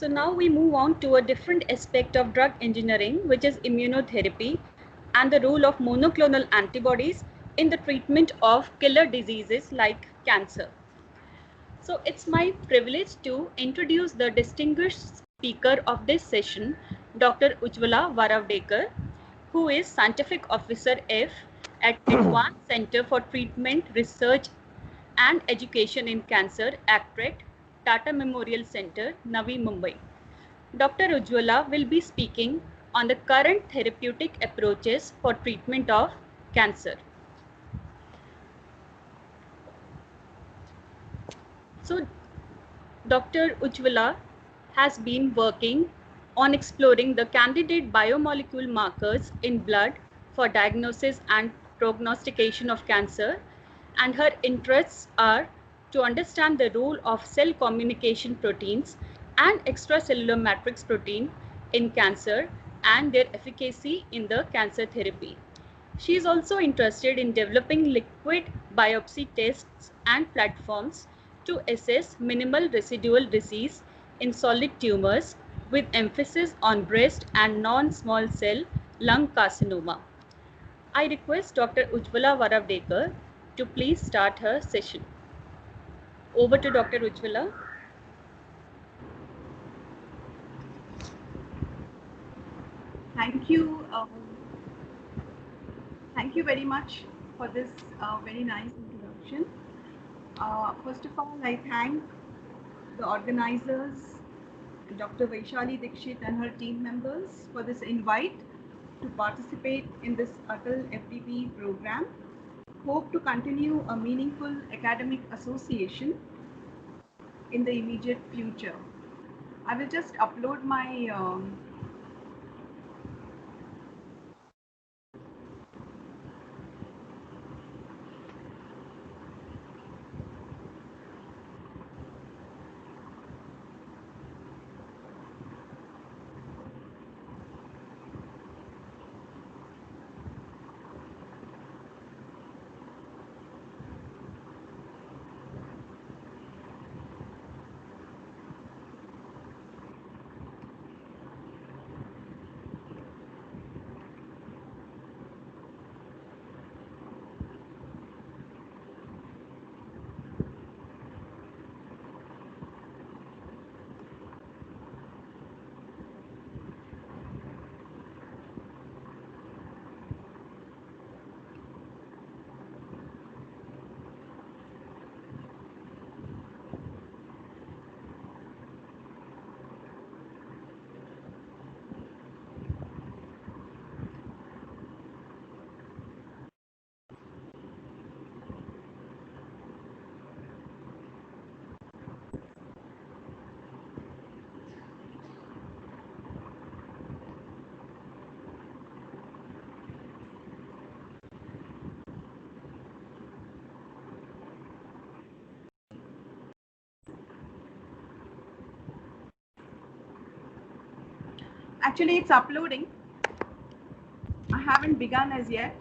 So now we move on to a different aspect of drug engineering, which is immunotherapy and the role of monoclonal antibodies in the treatment of killer diseases like cancer. So it's my privilege to introduce the distinguished speaker of this session, Dr. Ujjwala Varavdekar, who is Scientific Officer F at Advanced Center for Treatment, Research and Education in Cancer, ACTRET, Tata Memorial Center, Navi Mumbai. Dr. Ujjwala will be speaking on the current therapeutic approaches for treatment of cancer. So, Dr. Ujjwala has been working on exploring the candidate biomolecule markers in blood for diagnosis and prognostication of cancer, and her interests are to understand the role of cell communication proteins and extracellular matrix protein in cancer and their efficacy in the cancer therapy. She is also interested in developing liquid biopsy tests and platforms to assess minimal residual disease in solid tumors with emphasis on breast and non-small cell lung carcinoma. I request Dr. Ujjwala Varavdekar to please start her session. Over to Dr. Ujjwala. Thank you. Thank you very much for this very nice introduction. First of all, I thank the organizers, Dr. Vaishali Dikshit and her team members for this invite to participate in this Atal FDP program. Hope to continue a meaningful academic association in the immediate future. I will just upload my Actually, it's uploading. I haven't begun as yet.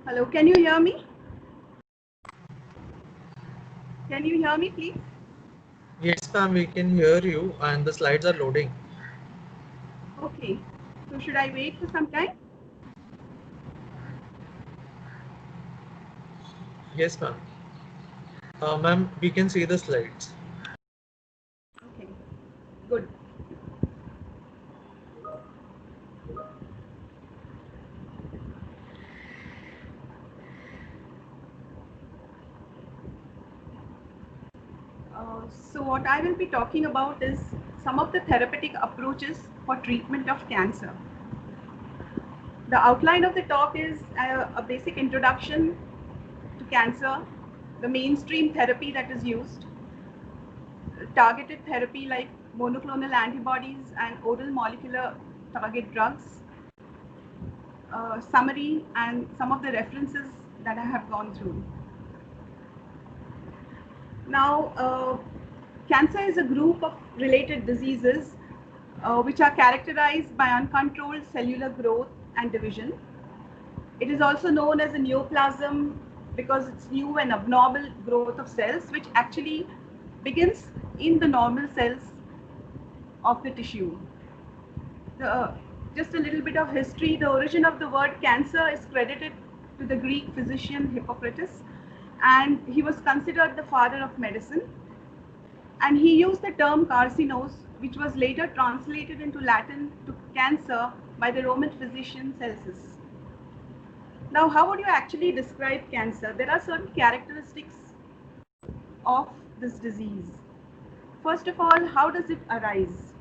Hello, can you hear me? Can you hear me, please? Yes, ma'am, we can hear you and the slides are loading. Okay. So should I wait for some time? Yes, ma'am. Ma'am, we can see the slides. Okay, good. So what I will be talking about is some of the therapeutic approaches for treatment of cancer. The outline of the talk is a basic introduction to cancer, the mainstream therapy that is used, targeted therapy like monoclonal antibodies and oral molecular target drugs, summary and some of the references that I have gone through. Now, cancer is a group of related diseases which are characterized by uncontrolled cellular growth and division. It is also known as a neoplasm because it's new and abnormal growth of cells, which actually begins in the normal cells of the tissue. The, just a little bit of history. The origin of the word cancer is credited to the Greek physician Hippocrates, and he was considered the father of medicine. And he used the term carcinos, which was later translated into Latin to cancer by the Roman physician Celsus. Now, how would you actually describe cancer? There are certain characteristics of this disease. First of all, how does it arise?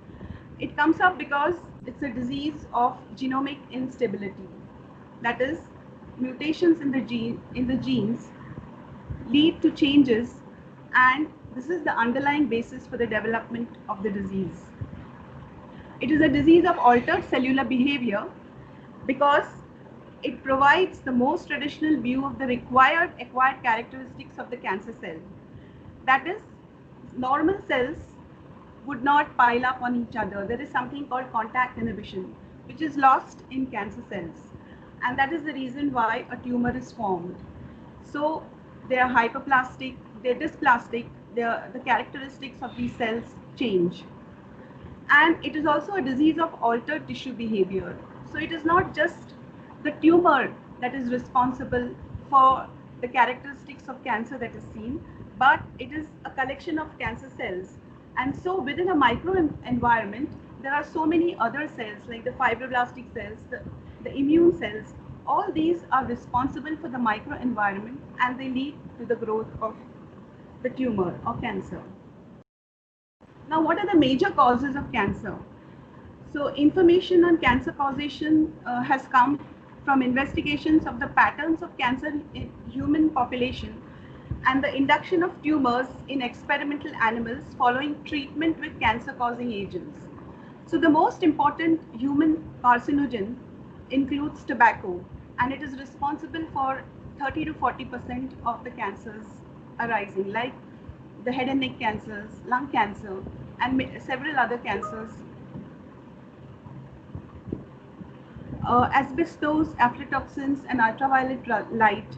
It comes up because it's a disease of genomic instability. That is, mutations in the genes lead to changes, and this is the underlying basis for the development of the disease. It is a disease of altered cellular behavior because it provides the most traditional view of the required acquired characteristics of the cancer cell. That is, normal cells would not pile up on each other. There is something called contact inhibition, which is lost in cancer cells. And that is the reason why a tumor is formed. So they are hyperplastic, they're dysplastic, the characteristics of these cells change. And it is also a disease of altered tissue behavior. So it is not just the tumor that is responsible for the characteristics of cancer that is seen, but it is a collection of cancer cells. And so within a microenvironment, there are so many other cells like the fibroblastic cells, the immune cells. All these are responsible for the microenvironment, and they lead to the growth of the tumor or cancer. Now, what are the major causes of cancer? So information on cancer causation has come from investigations of the patterns of cancer in human population and the induction of tumors in experimental animals following treatment with cancer-causing agents. So the most important human carcinogen includes tobacco, and it is responsible for 30 to 40% of the cancers arising, like the head and neck cancers, lung cancer, and several other cancers. Asbestos, aflatoxins, and ultraviolet light.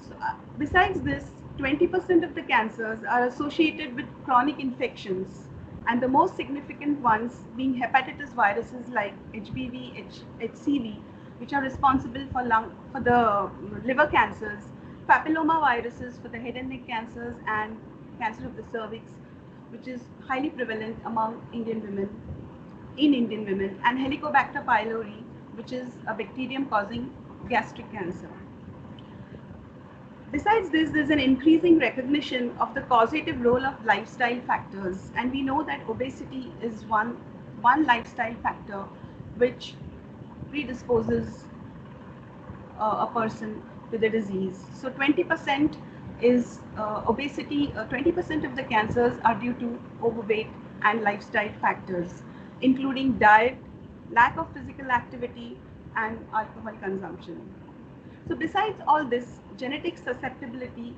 So, besides this, 20% of the cancers are associated with chronic infections, and the most significant ones being hepatitis viruses like HBV, HCV, which are responsible for the liver cancers, papilloma viruses for the head and neck cancers, and cancer of the cervix, which is highly prevalent among Indian women, and Helicobacter pylori, which is a bacterium causing gastric cancer. Besides this, there's an increasing recognition of the causative role of lifestyle factors, and we know that obesity is one lifestyle factor which predisposes a person to the disease. So 20% is obesity, 20% of the cancers are due to overweight and lifestyle factors, including diet, lack of physical activity, and alcohol consumption. So besides all this, genetic susceptibility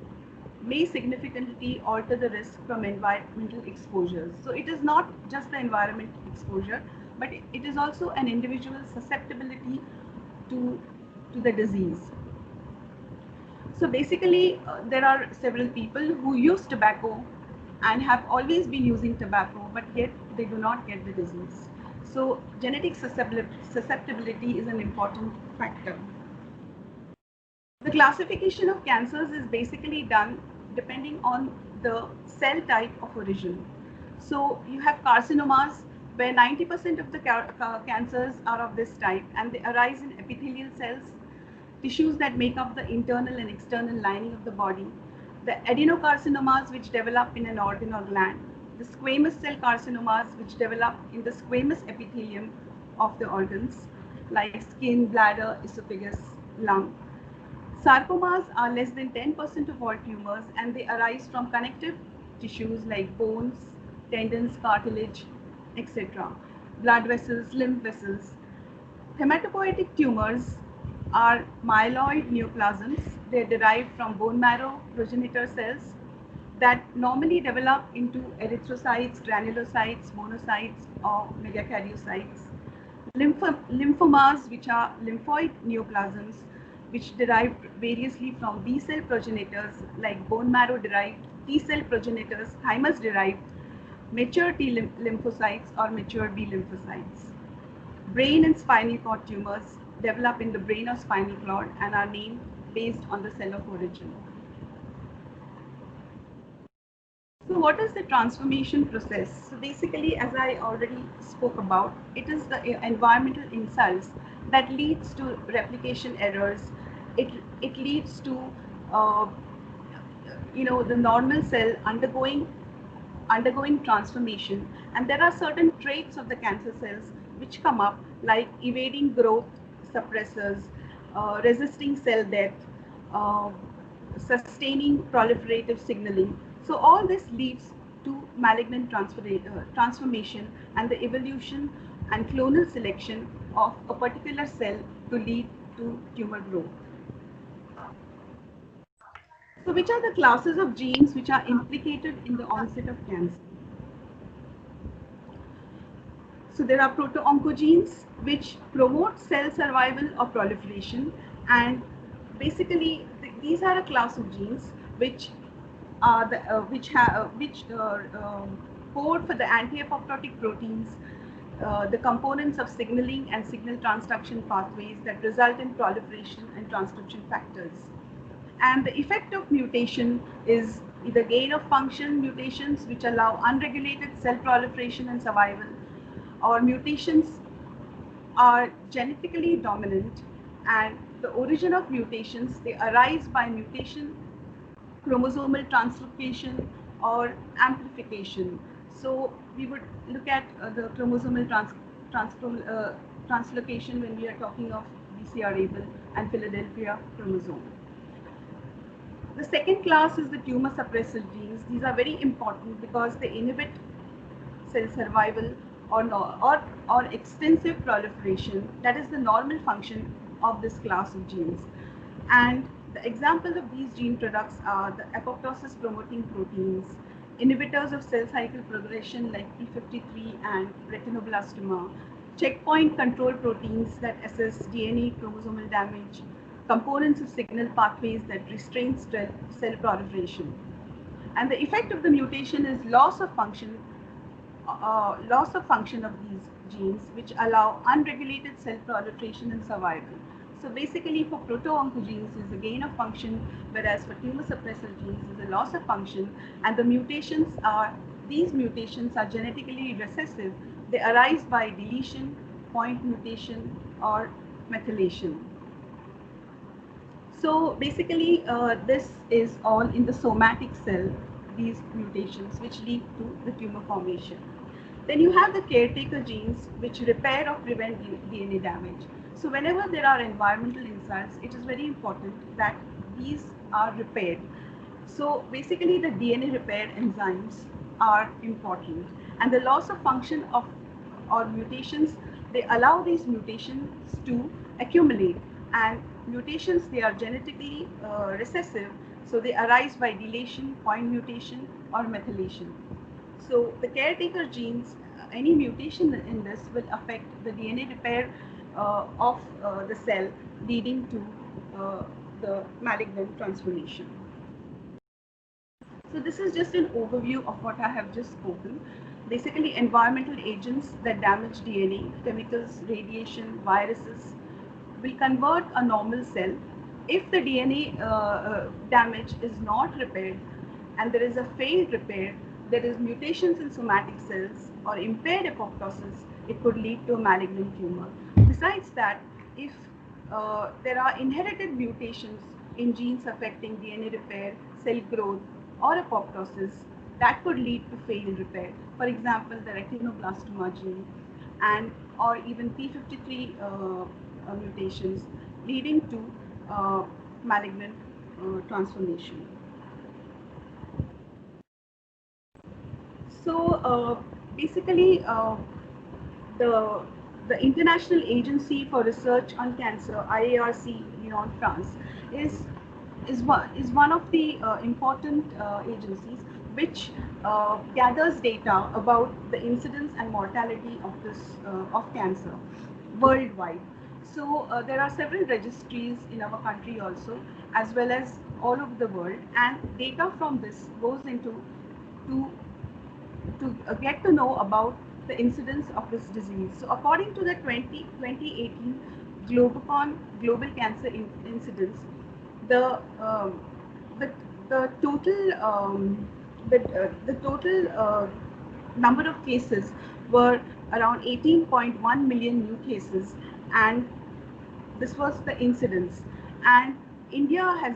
may significantly alter the risk from environmental exposures. So it is not just the environment exposure, but it is also an individual susceptibility to the disease. So basically, there are several people who use tobacco and have always been using tobacco, but yet they do not get the disease. So genetic susceptibility is an important factor. The classification of cancers is basically done depending on the cell type of origin. So you have carcinomas where 90% of the cancers are of this type, and they arise in epithelial cells, tissues that make up the internal and external lining of the body, the adenocarcinomas which develop in an organ or gland, the squamous cell carcinomas which develop in the squamous epithelium of the organs like skin, bladder, esophagus, lung. Sarcomas are less than 10% of all tumors, and they arise from connective tissues like bones, tendons, cartilage, etc., blood vessels, lymph vessels. Hematopoietic tumors are myeloid neoplasms. They are derived from bone marrow progenitor cells that normally develop into erythrocytes, granulocytes, monocytes, or megakaryocytes. Lymphomas, which are lymphoid neoplasms, which derived variously from B cell progenitors like bone marrow derived, T cell progenitors, thymus derived, mature T lymphocytes or mature B lymphocytes. Brain and spinal cord tumors develop in the brain or spinal cord and are named based on the cell of origin. So what is the transformation process? So basically, as I already spoke about, it is the environmental insults that leads to replication errors. It leads to the normal cell undergoing transformation, and there are certain traits of the cancer cells which come up, like evading growth suppressors, resisting cell death, uh, sustaining proliferative signaling. So all this leads to malignant transformation and the evolution and clonal selection of a particular cell to lead to tumor growth. So which are the classes of genes which are implicated in the onset of cancer? So there are proto-oncogenes which promote cell survival or proliferation, and basically these are a class of genes which are code for the anti-apoptotic proteins, the components of signaling and signal transduction pathways that result in proliferation and transcription factors. And the effect of mutation is either gain of function mutations which allow unregulated cell proliferation and survival, or mutations are genetically dominant, and the origin of mutations, they arise by mutation, chromosomal translocation, or amplification. So we would look at the chromosomal translocation when we are talking of BCR-ABL and Philadelphia chromosome. The second class is the tumor suppressor genes. These are very important because they inhibit cell survival or extensive proliferation. That is the normal function of this class of genes. And the examples of these gene products are the apoptosis promoting proteins, inhibitors of cell cycle progression like p53 and retinoblastoma, checkpoint control proteins that assess DNA chromosomal damage, components of signal pathways that restrain cell proliferation. And the effect of the mutation is loss of function of these genes, which allow unregulated cell proliferation and survival. So basically for proto-oncogenes is a gain of function, whereas for tumor suppressor genes is a loss of function, and these mutations are genetically recessive. They arise by deletion, point mutation, or methylation. So basically this is all in the somatic cell, these mutations which lead to the tumor formation. Then you have the caretaker genes which repair or prevent DNA damage. So whenever there are environmental insults, it is very important that these are repaired. So basically the DNA repair enzymes are important, and the loss of function of or mutations, they allow these mutations to accumulate, and mutations, they are genetically recessive, so they arise by deletion, point mutation, or methylation. So the caretaker genes, any mutation in this will affect the DNA repair of the cell, leading to the malignant transformation. So this is just an overview of what I have just spoken. Basically, environmental agents that damage DNA, chemicals, radiation, viruses, will convert a normal cell. If the DNA damage is not repaired and there is a failed repair, there is mutations in somatic cells or impaired apoptosis, it could lead to a malignant tumor. Besides that, if there are inherited mutations in genes affecting DNA repair, cell growth, or apoptosis, that could lead to failed repair. For example, the retinoblastoma gene, or even p53 mutations, leading to malignant transformation. So basically, the International Agency for Research on Cancer, IARC Lyon, France, is one of the important agencies which gathers data about the incidence and mortality of cancer worldwide. So there are several registries in our country also, as well as all over the world, and data from this goes into to get to know about the incidence of this disease. So according to the 2018 Globocon Global Cancer Incidence, the the the total the total number of cases were around 18.1 million new cases, and this was the incidence. And India has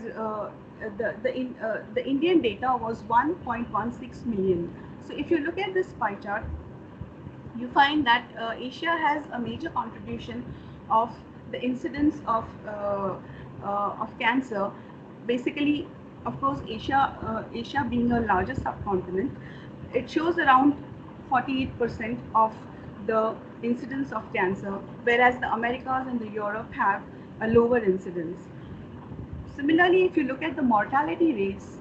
the Indian data was 1.16 million. So if you look at this pie chart, you find that Asia has a major contribution of the incidence of cancer. Basically, of course, Asia being a larger subcontinent, it shows around 48% of the incidence of cancer, whereas the Americas and the Europe have a lower incidence. Similarly, if you look at the mortality rates,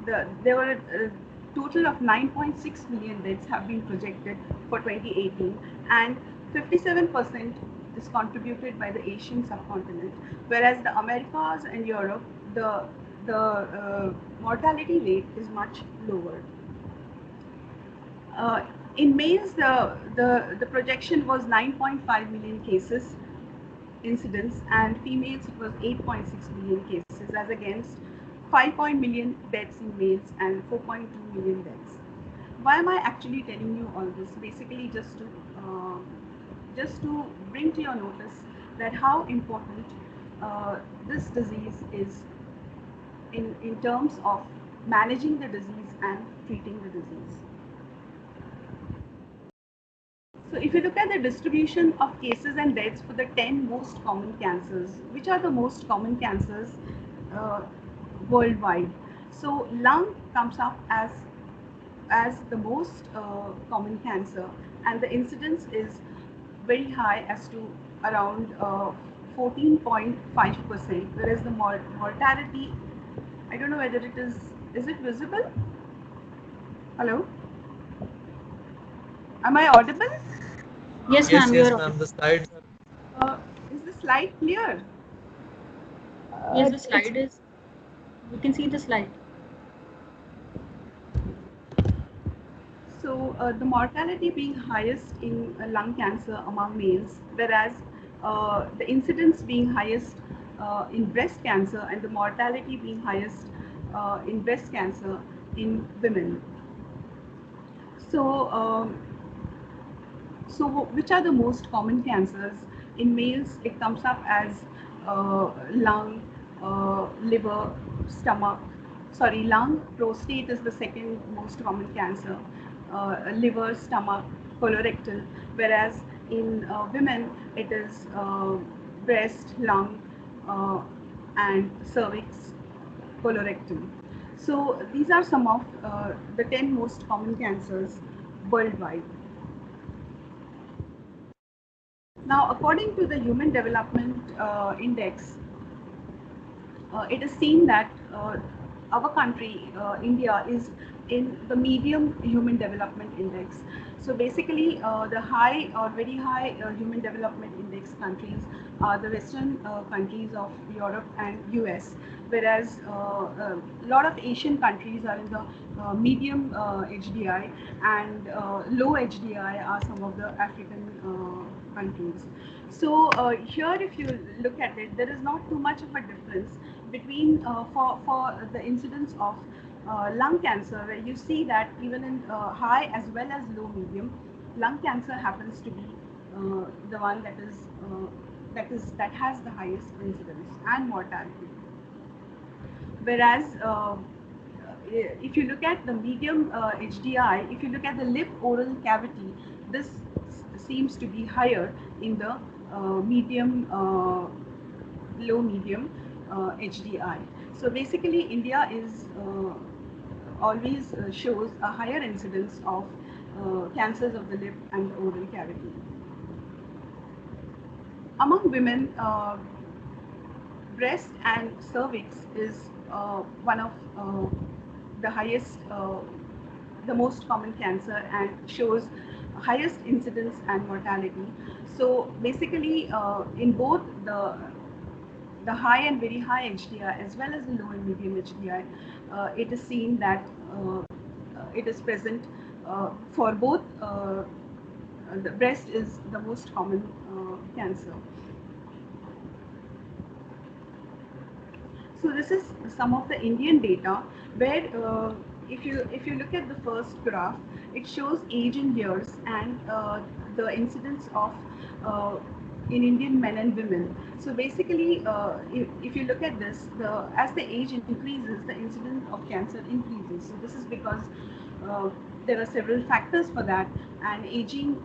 there were a total of 9.6 million deaths have been projected for 2018, and 57% is contributed by the Asian subcontinent, whereas the Americas and Europe, the mortality rate is much lower. In males, the projection was 9.5 million cases incidence, and females it was 8.6 million cases, as against 5 million deaths in males and 4.2 million deaths. Why am I actually telling you all this? Basically, just to bring to your notice that how important this disease is in terms of managing the disease and treating the disease. So if you look at the distribution of cases and deaths for the 10 most common cancers, which are the most common cancers uh, worldwide? So lung comes up as the most common cancer, and the incidence is very high, as to around 14.5%, whereas the mortality, I don't know whether it is it visible? Hello? Am I audible? Yes, Yes, ma'am, you yes, are ma'am. audible. The slides are. Is the slide clear? Yes, the It's slide is, we can see the slide. So the mortality being highest in lung cancer among males, whereas the incidence being highest in breast cancer, and the mortality being highest in breast cancer in women. So, so which are the most common cancers? In males, it comes up as lung, liver, stomach. Sorry, lung, prostate is the second most common cancer. Liver, stomach, colorectal. Whereas in women, it is breast, lung, and cervix, colorectal. So these are some of the 10 most common cancers worldwide. Now, according to the Human Development Index, it is seen that our country, India, is in the medium human development index. So basically, the high or very high human development index countries are the Western countries of Europe and US, whereas a lot of Asian countries are in the medium HDI, and low HDI are some of the African countries. So here, if you look at it, there is not too much of a difference between for the incidence of lung cancer, where you see that even in high as well as low medium, lung cancer happens to be the one that has the highest incidence and mortality. Whereas if you look at the medium HDI, if you look at the lip oral cavity, this seems to be higher in the medium, low medium HDI. So basically, India is always shows a higher incidence of cancers of the lip and the oral cavity. Among women, breast and cervix is one of the highest, the most common cancer, and shows highest incidence and mortality. So basically, in both the high and very high HDI as well as the low and medium HDI, it is seen that it is present for both. The breast is the most common cancer. So this is some of the Indian data where if you look at the first graph, it shows age in years and the incidence of in Indian men and women. So basically, if you look at this, as the age increases, the incidence of cancer increases. So this is because there are several factors for that, and aging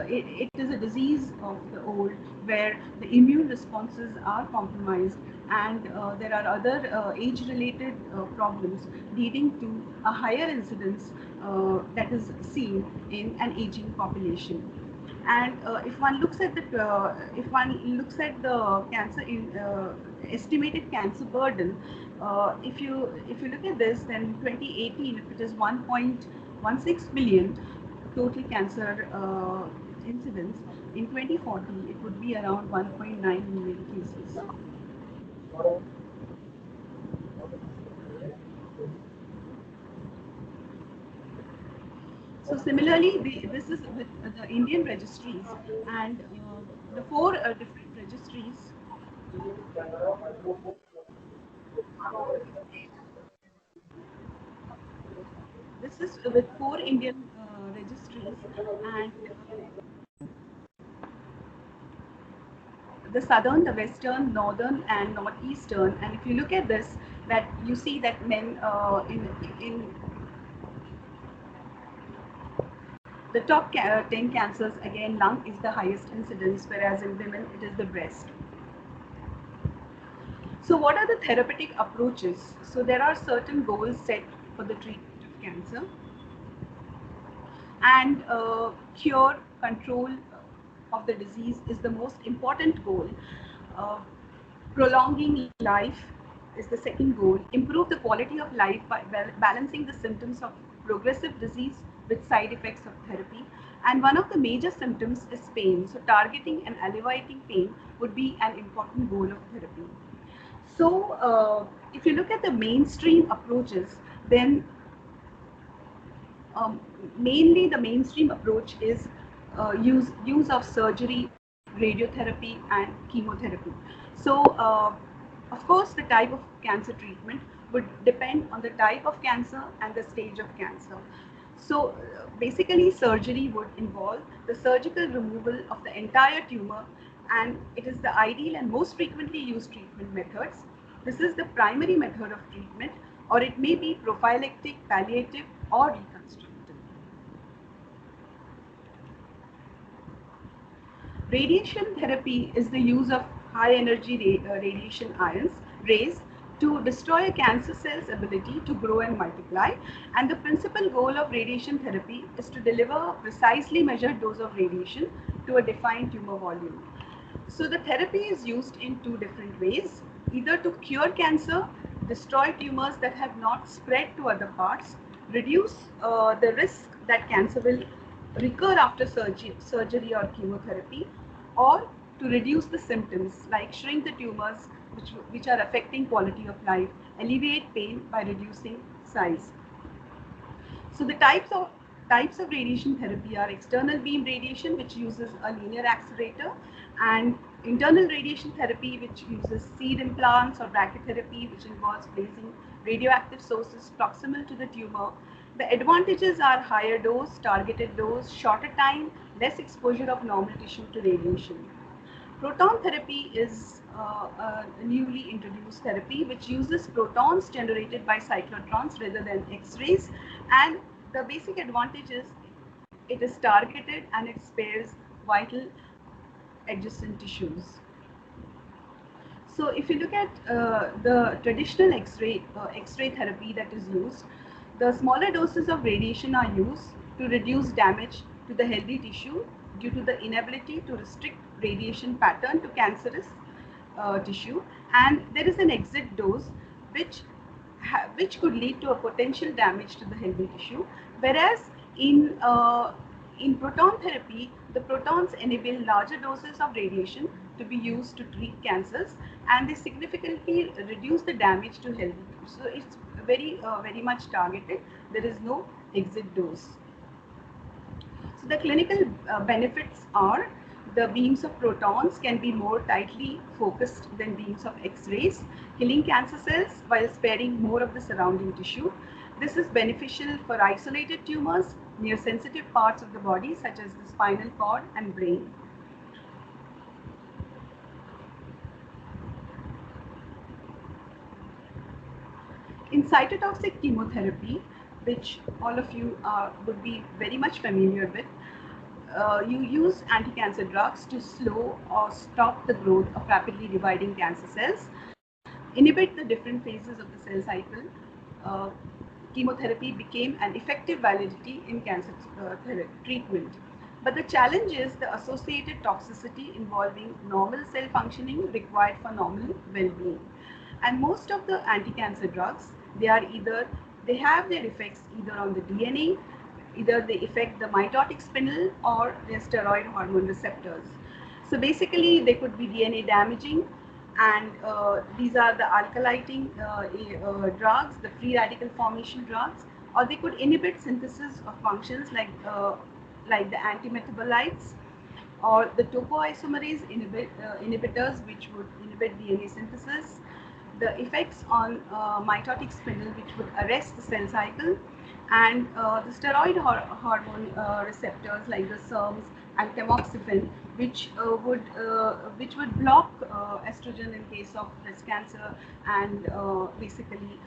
it is a disease of the old where the immune responses are compromised, and there are other age-related problems leading to a higher incidence that is seen in an aging population. And if one looks at the cancer estimated cancer burden, if you look at this, then in 2018, if it is 1.16 million total cancer incidence, in 2040 it would be around 1.9 million cases. So similarly, this is with the Indian registries, and the four different registries. This is with four Indian registries, and the southern, the western, northern, and northeastern. And if you look at this, that you see that men in the top 10 cancers, again, lung is the highest incidence, whereas in women it is the breast. So what are the therapeutic approaches? So there are certain goals set for the treatment of cancer, and cure, control of the disease is the most important goal. Uh, Prolonging life is the second goal. Improve the quality of life by balancing the symptoms of progressive disease with side effects of therapy. And one of the major symptoms is pain. So targeting and alleviating pain would be an important goal of therapy. So if you look at the mainstream approaches, then um, mainly the mainstream approach is use of surgery, radiotherapy, and chemotherapy. So, of course, the type of cancer treatment would depend on the type of cancer and the stage of cancer. So, basically, surgery would involve the surgical removal of the entire tumor, and it is the ideal and most frequently used treatment methods. This is the primary method of treatment, or it may be prophylactic, palliative, or reconstructive. Radiation therapy is the use of high energy radiation ions, rays, to destroy a cancer cell's ability to grow and multiply. And the principal goal of radiation therapy is to deliver a precisely measured dose of radiation to a defined tumor volume. So the therapy is used in two different ways, either to cure cancer, destroy tumors that have not spread to other parts, reduce the risk that cancer will recur after surgery or chemotherapy, or to reduce the symptoms like shrink the tumors which are affecting quality of life, alleviate pain by reducing size. So the types of radiation therapy are external beam radiation, which uses a linear accelerator, and internal radiation therapy, which uses seed implants, or brachytherapy, which involves placing radioactive sources proximal to the tumor. The advantages are higher dose, targeted dose, shorter time, less exposure of normal tissue to radiation. Proton therapy is a newly introduced therapy which uses protons generated by cyclotrons rather than X-rays, and the basic advantage is it is targeted and it spares vital adjacent tissues. So if you look at the traditional X-ray therapy that is used, the smaller doses of radiation are used to reduce damage to the healthy tissue due to the inability to restrict radiation pattern to cancerous tissue, and there is an exit dose which which could lead to a potential damage to the healthy tissue, whereas in In proton therapy, the protons enable larger doses of radiation to be used to treat cancers, and they significantly reduce the damage to healthy tissues. So it's very much targeted. There is no exit dose. So the clinical benefits are the beams of protons can be more tightly focused than beams of X-rays, killing cancer cells while sparing more of the surrounding tissue. This is beneficial for isolated tumors near sensitive parts of the body such as the spinal cord and brain. In cytotoxic chemotherapy, which all of you would be very much familiar with, you use anti-cancer drugs to slow or stop the growth of rapidly dividing cancer cells, inhibit the different phases of the cell cycle. Chemotherapy became an effective validity in cancer treatment. But the challenge is the associated toxicity involving normal cell functioning required for normal well-being. And most of the anti-cancer drugs, they have their effects either on the DNA, either they affect the mitotic spindle or their steroid hormone receptors. So basically they could be DNA damaging, and these are the alkylating drugs, the free radical formation drugs, or they could inhibit synthesis of functions like the antimetabolites or the topoisomerase inhibitors, which would inhibit DNA synthesis, the effects on mitotic spindle, which would arrest the cell cycle, and the steroid hormone receptors like the SERMs and tamoxifen, which would block estrogen in case of breast cancer, and basically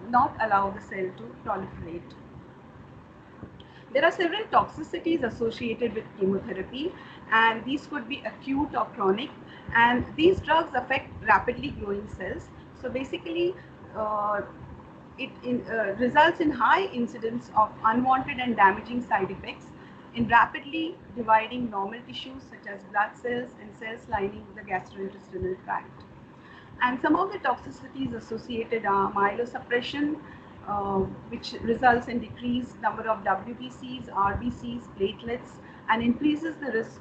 not allow the cell to proliferate. There are several toxicities associated with chemotherapy, and these could be acute or chronic, and these drugs affect rapidly growing cells. So basically it results in high incidence of unwanted and damaging side effects in rapidly dividing normal tissues such as blood cells and cells lining the gastrointestinal tract. And some of the toxicities associated are myelosuppression, which results in decreased number of WBCs, RBCs, platelets, and increases the risk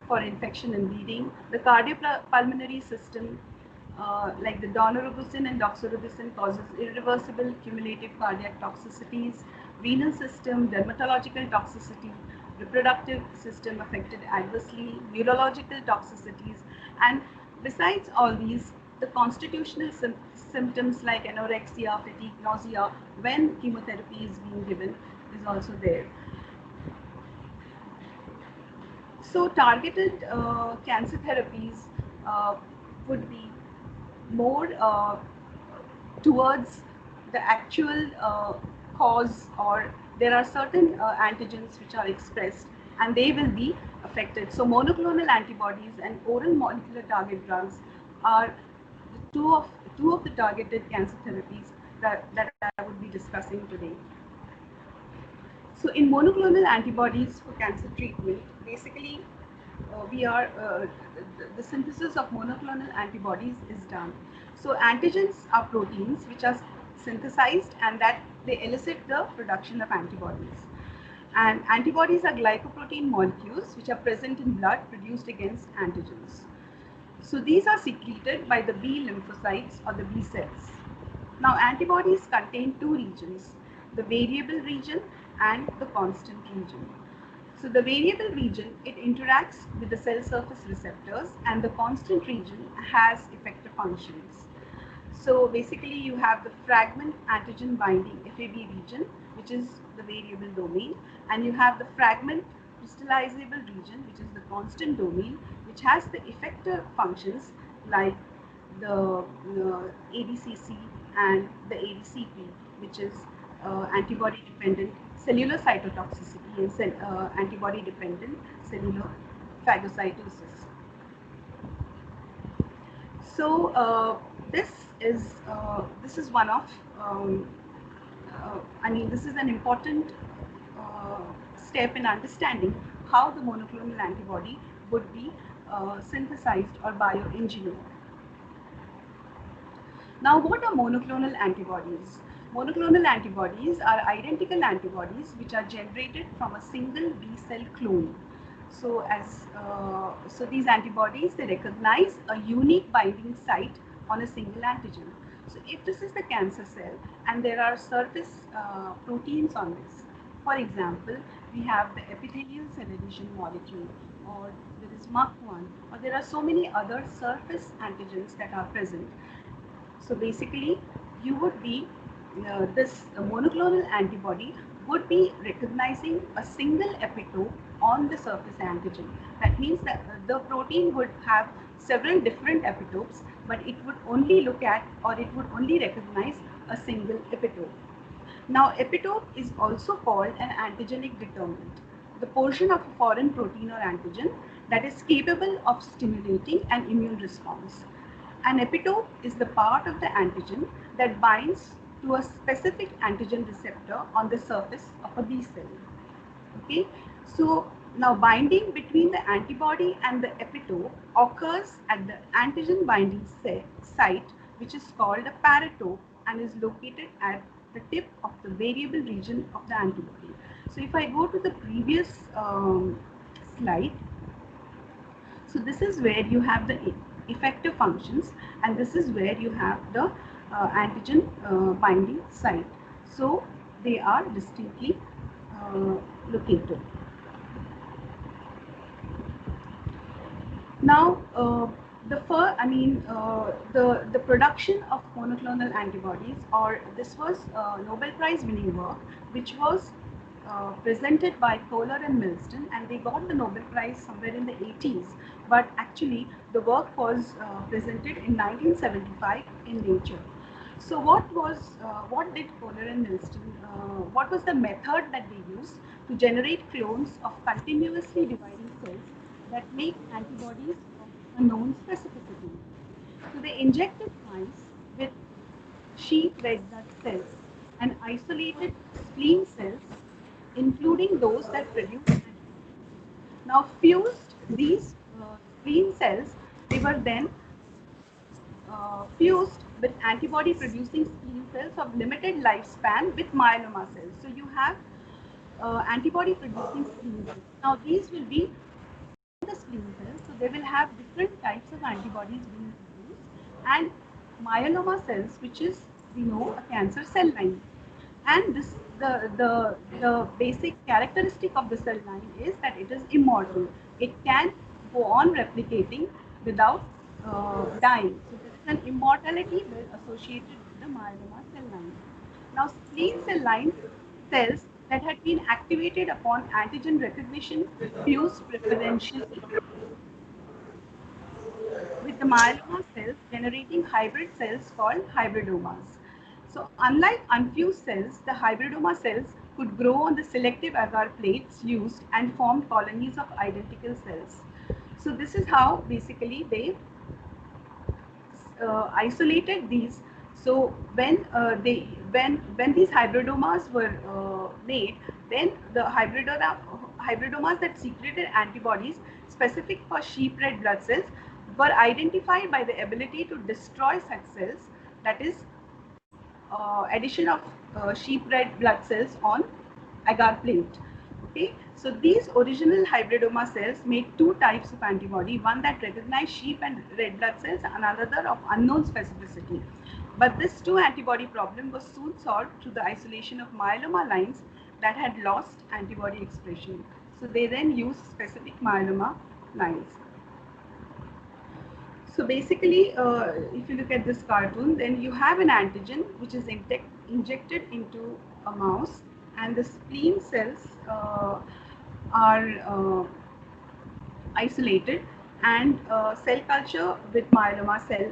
for infection and bleeding. The cardiopulmonary system, like the daunorubicin and doxorubicin, causes irreversible cumulative cardiac toxicities. Renal system, dermatological toxicity, reproductive system affected adversely, neurological toxicities, and besides all these, the constitutional symptoms like anorexia, fatigue, nausea when chemotherapy is being given is also there. So targeted cancer therapies would be more towards the actual cause, or there are certain antigens which are expressed and they will be affected. So monoclonal antibodies and oral molecular target drugs are two of the targeted cancer therapies that I would be discussing today. So in monoclonal antibodies for cancer treatment, basically the synthesis of monoclonal antibodies is done. So antigens are proteins which are synthesized and that they elicit the production of antibodies. And antibodies are glycoprotein molecules which are present in blood produced against antigens. So these are secreted by the B lymphocytes or the B cells. Now antibodies contain two regions, the variable region and the constant region. So the variable region, it interacts with the cell surface receptors, and the constant region has effector functions. So basically you have the fragment antigen binding FAB region, which is the variable domain, and you have the fragment crystallizable region, which is the constant domain, which has the effector functions like the ADCC and the ADCP, which is antibody dependent cellular cytotoxicity and antibody dependent cellular phagocytosis. So this is one of this is an important step in understanding how the monoclonal antibody would be synthesized or bioengineered. Now, what are monoclonal antibodies? Monoclonal antibodies are identical antibodies which are generated from a single B cell clone. So so these antibodies, they recognize a unique binding site on a single antigen. So if this is the cancer cell and there are surface proteins on this, for example, we have the epithelial cell adhesion molecule, or there is MUC1, or there are so many other surface antigens that are present. So basically, you would be this monoclonal antibody would be recognizing a single epitope on the surface antigen. That means that the protein would have several different epitopes, but it would only look at, or it would only recognize a single epitope. Now, epitope is also called an antigenic determinant, the portion of a foreign protein or antigen that is capable of stimulating an immune response. An epitope is the part of the antigen that binds to a specific antigen receptor on the surface of a B cell. Okay, so now binding between the antibody and the epitope occurs at the antigen binding site, which is called a paratope and is located at the tip of the variable region of the antibody. So if I go to the previous slide, so this is where you have the effector functions, and this is where you have the antigen binding site. So they are distinctly located. Now, the production of monoclonal antibodies, or this was Nobel Prize winning work, which was presented by Kohler and Milston, and they got the Nobel Prize somewhere in the 80s. But actually, the work was presented in 1975 in Nature. So what did Kohler and Milston? What was the method that they used to generate clones of continuously dividing cells that make antibodies of a known specificity? So they injected mice with sheep red blood cells and isolated spleen cells, including those that produce antibodies. Now fused these spleen cells, they were then fused with antibody producing spleen cells of limited lifespan with myeloma cells. So you have antibody producing spleen cells. Now these will be the spleen cells, so they will have different types of antibodies being produced, and myeloma cells, which is, we know, a cancer cell line. And this the basic characteristic of the cell line is that it is immortal. It can go on replicating without dying. So there is an immortality associated with the myeloma cell line. Now, spleen cell line cells that had been activated upon antigen recognition fused preferentially with the myeloma cells, generating hybrid cells called hybridomas. So unlike unfused cells, the hybridoma cells could grow on the selective agar plates used and form colonies of identical cells. So this is how basically they isolated these. So when these hybridomas were made, then the hybridomas that secreted antibodies specific for sheep red blood cells were identified by the ability to destroy such cells, that is addition of sheep red blood cells on agar plate. Okay, so these original hybridoma cells made two types of antibody, one that recognized sheep and red blood cells, and another of unknown specificity. But this two antibody problem was soon solved through the isolation of myeloma lines that had lost antibody expression. So they then used specific myeloma lines. So basically, if you look at this cartoon, then you have an antigen which is injected into a mouse, and the spleen cells are isolated, and cell culture with myeloma cell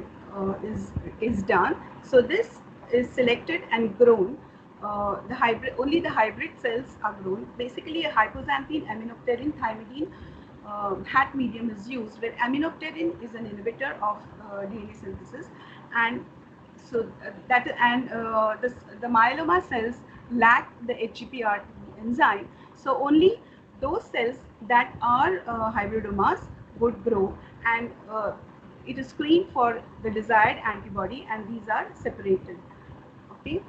is done. So this is selected and grown. Only the hybrid cells are grown. Basically, a hypoxanthine aminopterin thymidine hat medium is used, where aminopterin is an inhibitor of DNA synthesis, and so the myeloma cells lack the HGPR enzyme. So only those cells that are hybridomas would grow, and it is screened for the desired antibody, and these are separated. Okay.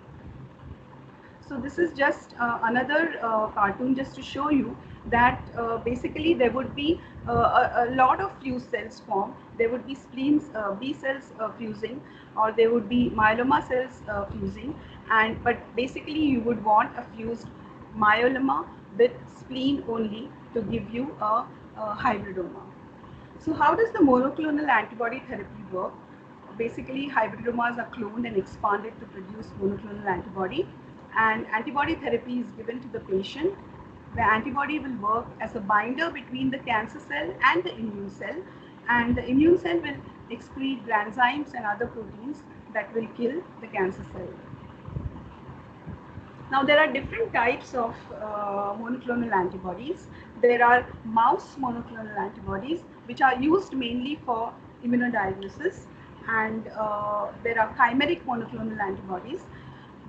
So this is just another cartoon just to show you that basically there would be a lot of fused cells formed. There would be spleens, B cells fusing, or there would be myeloma cells fusing, and but basically you would want a fused myeloma with spleen only to give you a hybridoma. So how does the monoclonal antibody therapy work? Basically, hybridomas are cloned and expanded to produce monoclonal antibody, and antibody therapy is given to the patient. The antibody will work as a binder between the cancer cell and the immune cell, and the immune cell will excrete granzymes and other proteins that will kill the cancer cell. Now there are different types of monoclonal antibodies. There are mouse monoclonal antibodies which are used mainly for immunodiagnosis, and there are chimeric monoclonal antibodies.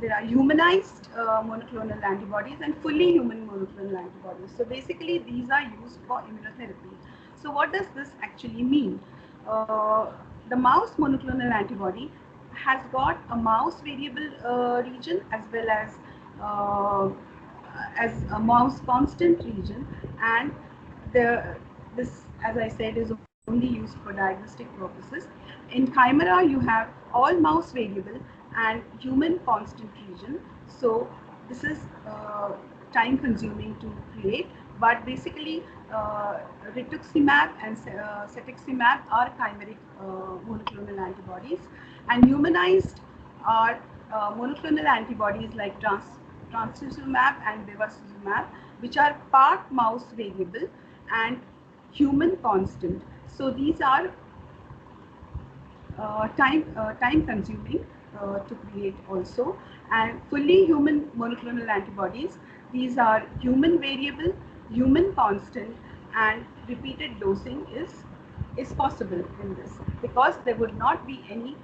There are humanized monoclonal antibodies and fully human monoclonal antibodies. So basically these are used for immunotherapy. So what does this actually mean? The mouse monoclonal antibody has got a mouse variable region uh, as a mouse constant region, and this, as I said, is only used for diagnostic purposes. In Chimera, you have all mouse variable and human constant region. So this is time consuming to create, but basically rituximab and cetuximab are chimeric monoclonal antibodies, and humanized are monoclonal antibodies like trastuzumab and bevacizumab, which are part mouse variable and human constant. So these are time consuming to create also. And fully human monoclonal antibodies, these are human variable, human constant, and repeated dosing is possible in this, because there would not be any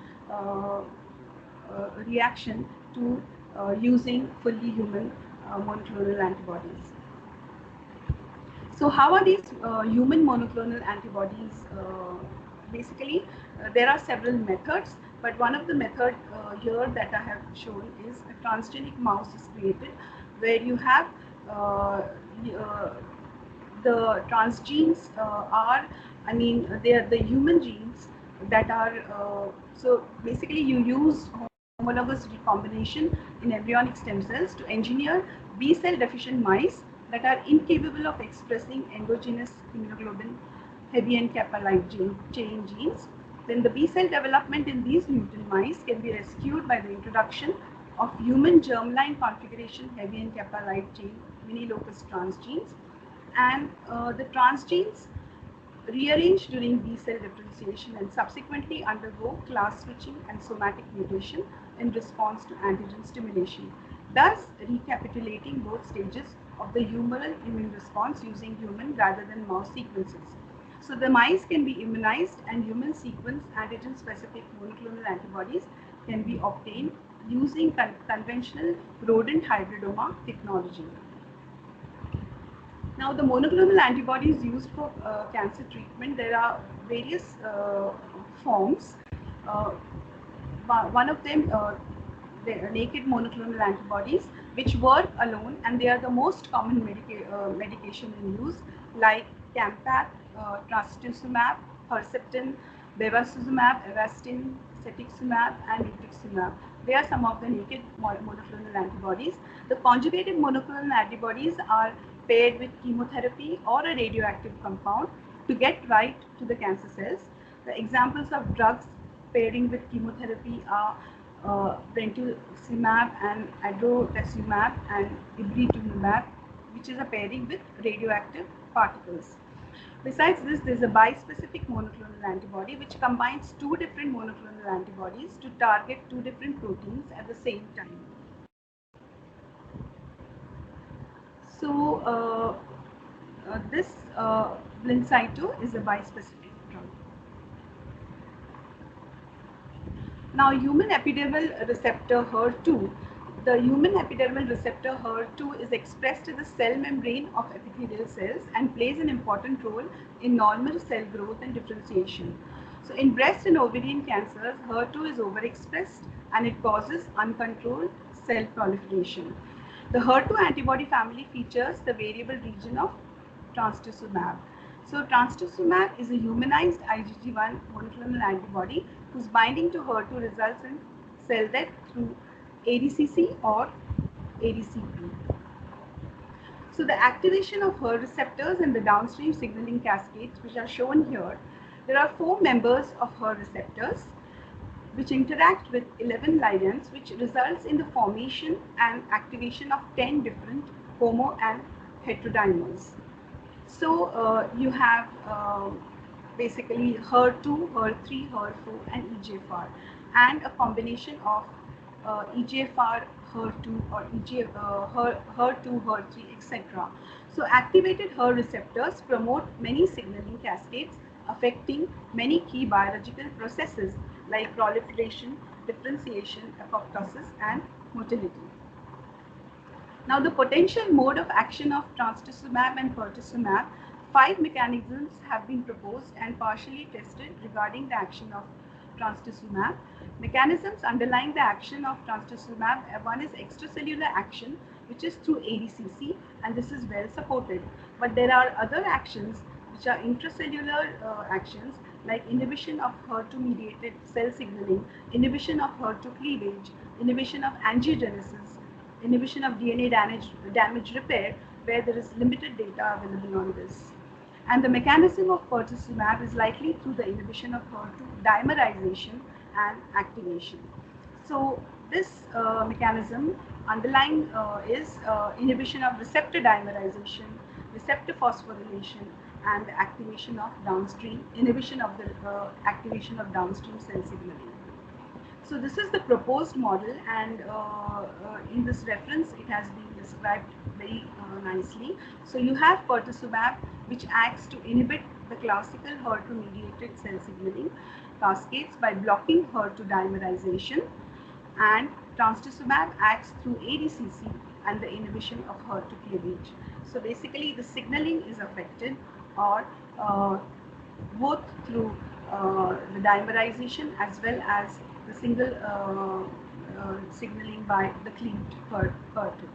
reaction to using fully human monoclonal antibodies. So how are these human monoclonal antibodies? Basically, there are several methods, but one of the method here that I have shown is a transgenic mouse is created, where you have the transgenes they are the human genes that are, so basically you use homologous recombination in embryonic stem cells to engineer B cell deficient mice that are incapable of expressing endogenous immunoglobulin heavy and kappa light chain genes. Then the B cell development in these mutant mice can be rescued by the introduction of human germline configuration heavy and kappa light chain mini locus transgenes, and the transgenes rearrange during B cell differentiation and subsequently undergo class switching and somatic mutation in response to antigen stimulation, thus recapitulating both stages of the humoral immune response using human rather than mouse sequences. So the mice can be immunized, and human sequence antigen specific monoclonal antibodies can be obtained using conventional rodent hybridoma technology. Now, the monoclonal antibodies used for cancer treatment, there are various forms. Uh, One of them, the naked monoclonal antibodies, which work alone, and they are the most common medication in use, like Campath, trastuzumab, Herceptin, bevacizumab, Avastin, cetuximab, and rituximab. They are some of the naked monoclonal antibodies. The conjugated monoclonal antibodies are paired with chemotherapy or a radioactive compound to get right to the cancer cells. The examples of drugs pairing with chemotherapy are brentuximab and adrotasumab and ibritumumab, which is a pairing with radioactive particles. Besides this, there is a bispecific monoclonal antibody which combines two different monoclonal antibodies to target two different proteins at the same time. So this Blincyto is a bispecific drug. Now, human epidermal receptor HER2. The human epidermal receptor HER2 is expressed in the cell membrane of epithelial cells and plays an important role in normal cell growth and differentiation. So, in breast and ovarian cancers, HER2 is overexpressed and it causes uncontrolled cell proliferation. The HER2 antibody family features the variable region of trastuzumab. So trastuzumab is a humanized IgG1 monoclonal antibody whose binding to HER2 results in cell death through ADCC or ADCP. So the activation of HER receptors and the downstream signaling cascades, which are shown here, there are 4 members of HER receptors which interact with 11 ligands, which results in the formation and activation of 10 different homo and heterodimers. So you have basically HER2, HER3, HER4 and EGFR, and a combination of EGFR, HER2 or HER2, HER3, etc. So activated HER receptors promote many signaling cascades affecting many key biological processes like proliferation, differentiation, apoptosis and motility. Now the potential mode of action of trastuzumab and pertuzumab, 5 mechanisms have been proposed and partially tested regarding the action of trastuzumab. Mechanisms underlying the action of trastuzumab, one is extracellular action, which is through ADCC, and this is well supported. But there are other actions which are intracellular actions like inhibition of HER2-mediated cell signaling, inhibition of HER2 cleavage, inhibition of angiogenesis, inhibition of DNA damage repair, where there is limited data available on this. And the mechanism of pertuzumab is likely through the inhibition of HER2 dimerization and activation. So this mechanism underlying is inhibition of receptor dimerization, receptor phosphorylation, and the activation of downstream, inhibition of the activation of downstream cell signaling. So this is the proposed model, and in this reference it has been described very nicely. So you have pertuzumab, which acts to inhibit the classical HER2-mediated cell signaling cascades by blocking HER2 dimerization, and trastuzumab acts through ADCC and the inhibition of HER2 cleavage. So basically the signaling is affected, or both through the dimerization as well as the single signaling by the cleaved HER2.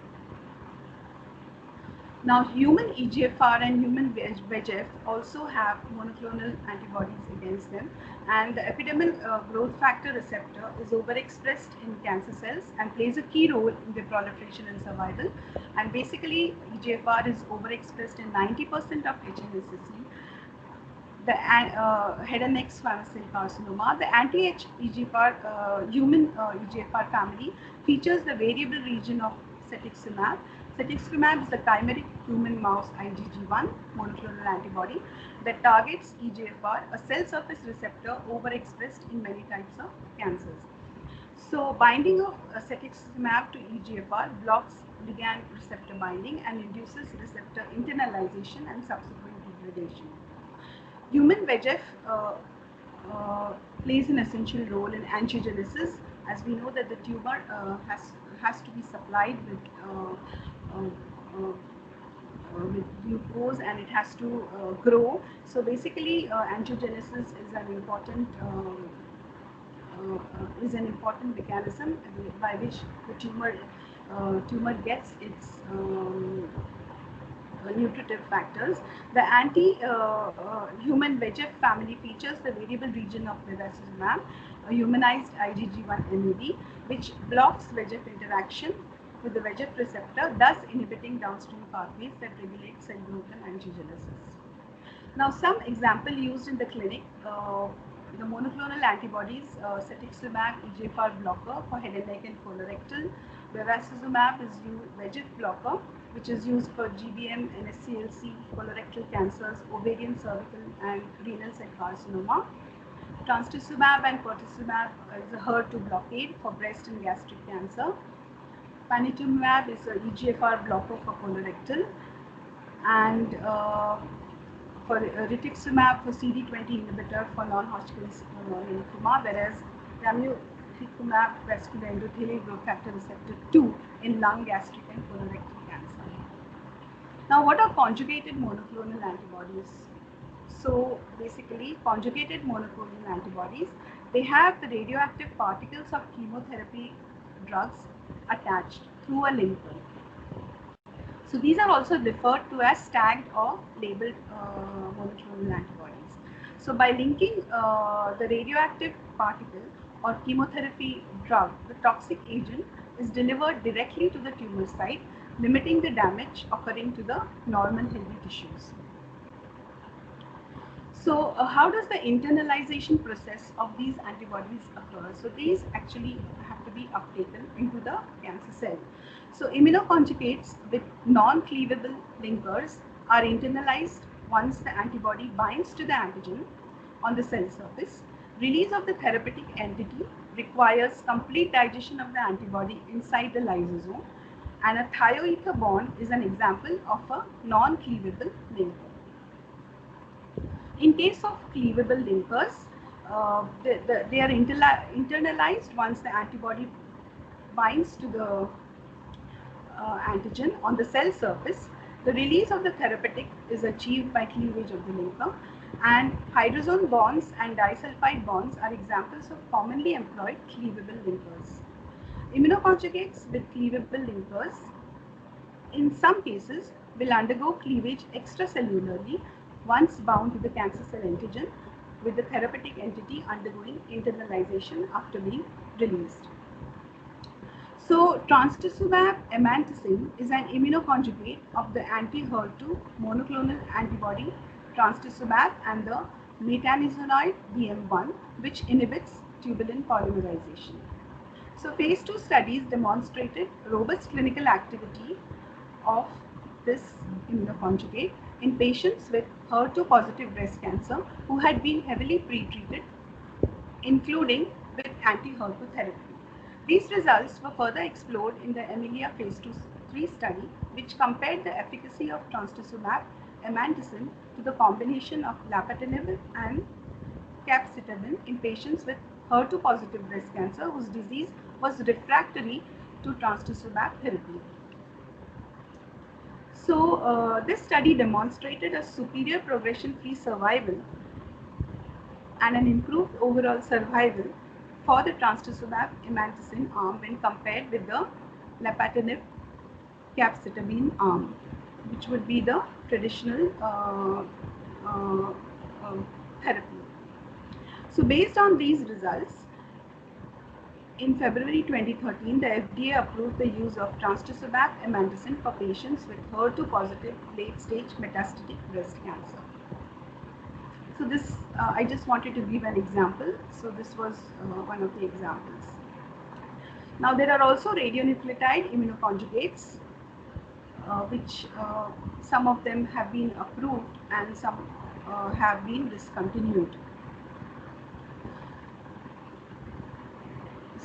Now, human EGFR and human VEGF also have monoclonal antibodies against them, and the epidermal growth factor receptor is overexpressed in cancer cells and plays a key role in their proliferation and survival. And basically, EGFR is overexpressed in 90% of HNSCC, the head and neck squamous cell carcinoma. The anti-EGFR human EGFR family features the variable region of cetuximab. Cetuximab is the chimeric human mouse IgG1 monoclonal antibody that targets EGFR, a cell surface receptor overexpressed in many types of cancers. So binding of cetuximab to EGFR blocks ligand receptor binding and induces receptor internalization and subsequent degradation. Human VEGF plays an essential role in angiogenesis, as we know that the tumor has to be supplied with glucose, and it has to grow. So basically, angiogenesis is an important mechanism by which the tumor gets its nutritive factors. The anti-human VEGF family features the variable region of bevacizumab, a humanized IgG1 MAB, which blocks VEGF interaction with the VEGF receptor, thus inhibiting downstream pathways that regulate cell growth and angiogenesis. Now, some example used in the clinic, the monoclonal antibodies, cetuximab, EGFR blocker for head and neck and colorectal. Bevacizumab is VEGF blocker, which is used for GBM, NSCLC, colorectal cancers, ovarian, cervical, and renal cell carcinoma. Trastuzumab and pertuzumab is a HER2 blockade for breast and gastric cancer. Panitumumab is a EGFR blocker for colorectal, and for rituximab for CD20 inhibitor for non-Hodgkin's lymphoma, whereas ramucirumab vascular endothelial growth factor receptor 2 in lung, gastric, and colorectal cancer. Now, what are conjugated monoclonal antibodies? So basically, conjugated monoclonal antibodies, they have the radioactive particles of chemotherapy drugs attached through a linker. So these are also referred to as tagged or labeled monoclonal antibodies. So by linking the radioactive particle or chemotherapy drug, the toxic agent is delivered directly to the tumor site, limiting the damage occurring to the normal healthy tissues. So how does the internalization process of these antibodies occur? So these actually have to be uptaken into the cancer cell. So immunoconjugates with non-cleavable linkers are internalized once the antibody binds to the antigen on the cell surface. Release of the therapeutic entity requires complete digestion of the antibody inside the lysosome, and a thioether bond is an example of a non-cleavable linker. In case of cleavable linkers, they are internalized once the antibody binds to the antigen on the cell surface. The release of the therapeutic is achieved by cleavage of the linker, and hydrazone bonds and disulfide bonds are examples of commonly employed cleavable linkers. Immunoconjugates with cleavable linkers, in some cases, will undergo cleavage extracellularly once bound to the cancer cell antigen, with the therapeutic entity undergoing internalization after being released. So trastuzumab emtansine is an immunoconjugate of the anti-HER2 monoclonal antibody trastuzumab and the metanizumab DM1, which inhibits tubulin polymerization. So phase 2 studies demonstrated robust clinical activity of this immunoconjugate in patients with HER2 positive breast cancer who had been heavily pretreated, including with anti-HER2 therapy. These results were further explored in the EMILIA phase 2/3 study, which compared the efficacy of trastuzumab emtansine to the combination of lapatinib and capecitabine in patients with HER2 positive breast cancer whose disease was refractory to trastuzumab therapy. So this study demonstrated a superior progression-free survival and an improved overall survival for the trastuzumab emtansine arm when compared with the lapatinib capecitabine arm, which would be the traditional therapy. So based on these results, in February 2013, the FDA approved the use of trastuzumab emtansine for patients with HER2 positive late-stage metastatic breast cancer. So this, I just wanted to give an example. So this was one of the examples. Now there are also radionuclide immunoconjugates, which some of them have been approved and some have been discontinued.